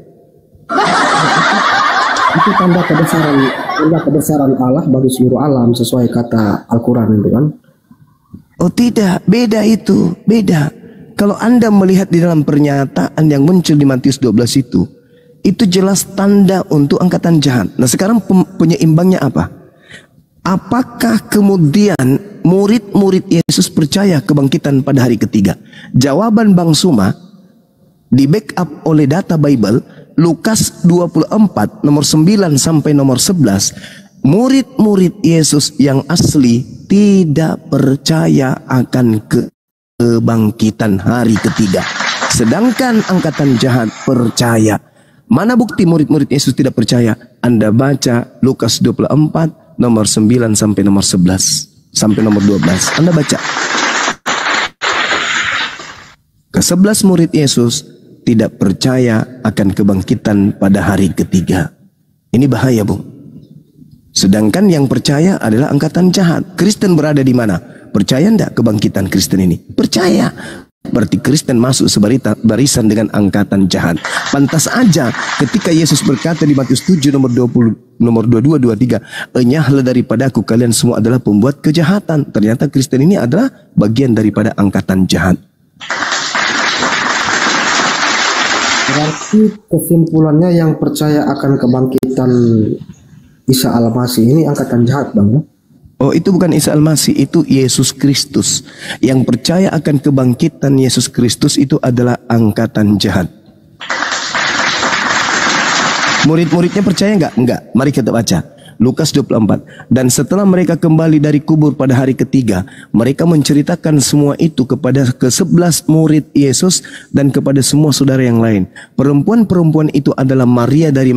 Itu tanda kebesaran Allah bagi seluruh alam sesuai kata Al-Quran itu kan. Oh tidak, beda itu, beda. Kalau Anda melihat di dalam pernyataan yang muncul di Matius 12 itu jelas tanda untuk angkatan jahat. Nah sekarang penyeimbangnya apa? Apakah kemudian murid-murid Yesus percaya kebangkitan pada hari ketiga? Jawaban Bang Suma di backup oleh data Bible, Lukas 24 nomor 9 sampai nomor 11. Murid-murid Yesus yang asli tidak percaya akan kebangkitan hari ketiga. Sedangkan angkatan jahat percaya. Mana bukti murid-murid Yesus tidak percaya? Anda baca Lukas 24 nomor 9 sampai nomor 11 sampai nomor 12. Anda baca. Ke-11 murid Yesus tidak percaya akan kebangkitan pada hari ketiga. Ini bahaya, Bung. Sedangkan yang percaya adalah angkatan jahat. Kristen berada di mana? Percaya enggak kebangkitan Kristen ini? Percaya. Berarti Kristen masuk sebarisan dengan angkatan jahat. Pantas aja ketika Yesus berkata di Matius 7 nomor 20 nomor 22 23, "Enyahlah daripadaku kalian semua adalah pembuat kejahatan." Ternyata Kristen ini adalah bagian daripada angkatan jahat. Berarti kesimpulannya yang percaya akan kebangkitan Isa Al-Masih ini angkatan jahat, Bang. Oh, itu bukan Isa Al-Masih, itu Yesus Kristus. Yang percaya akan kebangkitan Yesus Kristus itu adalah angkatan jahat. Murid-muridnya percaya enggak? Enggak. Mari kita baca. Lukas 24. Dan setelah mereka kembali dari kubur pada hari ketiga, mereka menceritakan semua itu kepada ke-11 murid Yesus dan kepada semua saudara yang lain. Perempuan-perempuan itu adalah Maria dari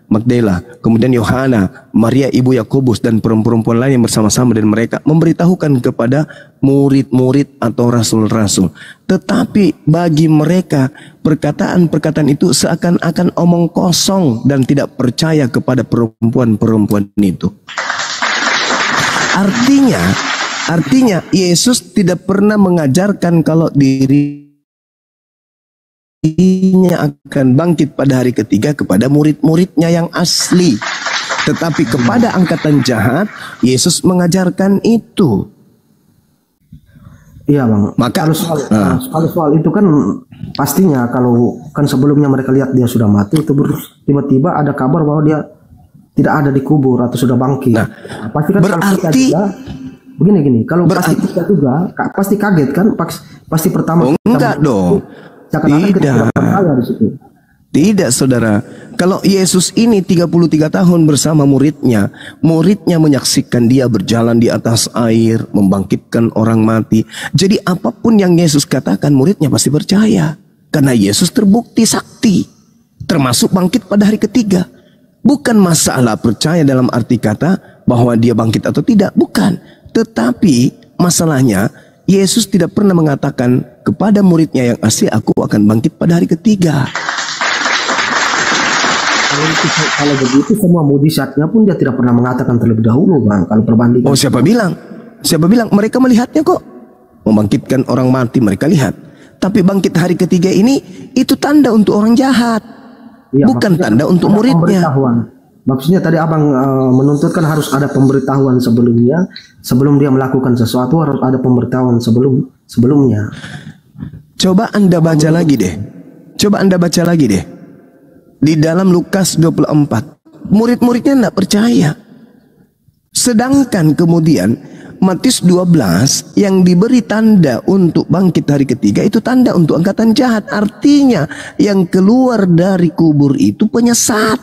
Magdala, kemudian Yohana, Maria ibu Yakobus dan perempuan lain yang bersama-sama dengan mereka memberitahukan kepada murid-murid atau rasul-rasul. Tetapi bagi mereka perkataan-perkataan itu seakan-akan omong kosong dan tidak percaya kepada perempuan-perempuan itu. Artinya Yesus tidak pernah mengajarkan kalau dirinya akan bangkit pada hari ketiga kepada murid-muridnya yang asli. Tetapi kepada angkatan jahat Yesus mengajarkan itu. Iya, Bang. Maka kalau soal itu kan pastinya kalau kan sebelumnya mereka lihat dia sudah mati, itu tiba-tiba ada kabar bahwa dia tidak ada di kubur atau sudah bangkit. Nah, pasti kan berarti begini kalau pasti kita juga pasti kaget kan, pasti pertama enggak dong. Tidak, saudara. Kalau Yesus ini 33 tahun bersama muridnya menyaksikan dia berjalan di atas air, membangkitkan orang mati. Jadi apapun yang Yesus katakan, muridnya pasti percaya. Karena Yesus terbukti sakti, termasuk bangkit pada hari ketiga. Bukan masalah percaya dalam arti kata bahwa dia bangkit atau tidak, bukan. Tetapi masalahnya Yesus tidak pernah mengatakan kepada muridnya yang asli, aku akan bangkit pada hari ketiga. Kalau begitu semua mujizatnya pun dia tidak pernah mengatakan terlebih dahulu, Bang. Kalau perbandingan. Oh, siapa bilang? Siapa bilang? Mereka melihatnya kok. Membangkitkan orang mati mereka lihat. Tapi bangkit hari ketiga ini itu tanda untuk orang jahat. Ya, bukan tanda untuk muridnya. Maksudnya tadi Abang menuntutkan harus ada pemberitahuan sebelumnya. Sebelum dia melakukan sesuatu harus ada pemberitahuan sebelumnya. Coba Anda baca lagi deh. Di dalam Lukas 24, murid-muridnya tidak percaya. Sedangkan kemudian Matius 12 yang diberi tanda untuk bangkit hari ketiga itu tanda untuk angkatan jahat. Artinya yang keluar dari kubur itu penyesat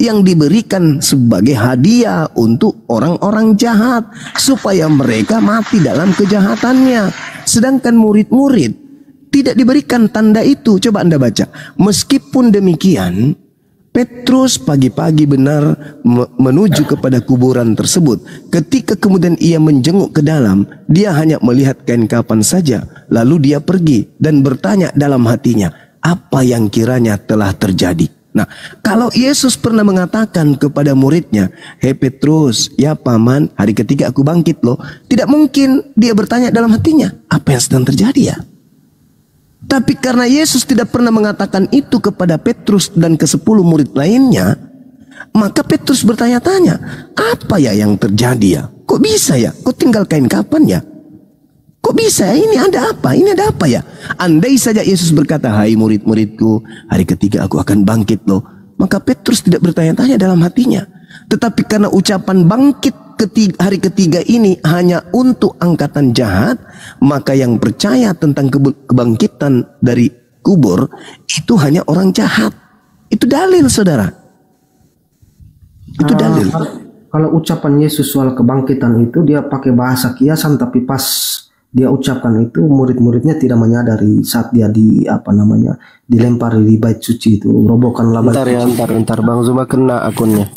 yang diberikan sebagai hadiah untuk orang-orang jahat supaya mereka mati dalam kejahatannya. Sedangkan murid-murid tidak diberikan tanda itu. Coba Anda baca. Meskipun demikian, Petrus pagi-pagi benar menuju kepada kuburan tersebut. Ketika kemudian ia menjenguk ke dalam, dia hanya melihat kain kafan saja. Lalu dia pergi dan bertanya dalam hatinya, apa yang kiranya telah terjadi. Nah, kalau Yesus pernah mengatakan kepada muridnya, hei Petrus, ya paman, hari ketiga aku bangkit loh. Tidak mungkin dia bertanya dalam hatinya, apa yang sedang terjadi ya? Tapi karena Yesus tidak pernah mengatakan itu kepada Petrus dan ke-10 murid lainnya, maka Petrus bertanya-tanya, apa ya yang terjadi ya? Kok bisa ya? Kok tinggal kain kafan ya? Kok bisa ya? Ini ada apa? Ini ada apa ya? Andai saja Yesus berkata, hai murid-muridku, hari ketiga aku akan bangkit loh. Maka Petrus tidak bertanya-tanya dalam hatinya. Tetapi karena ucapan bangkit hari ketiga ini hanya untuk angkatan jahat, maka yang percaya tentang kebangkitan dari kubur itu hanya orang jahat. Itu dalil, saudara. Itu dalil. Kalau ucapan Yesus soal kebangkitan itu dia pakai bahasa kiasan, tapi pas dia ucapkan itu murid-muridnya tidak menyadari saat dia dilempar di bait suci itu, robohkanlah bait suci. Ntar Bang Zuma kena akunnya.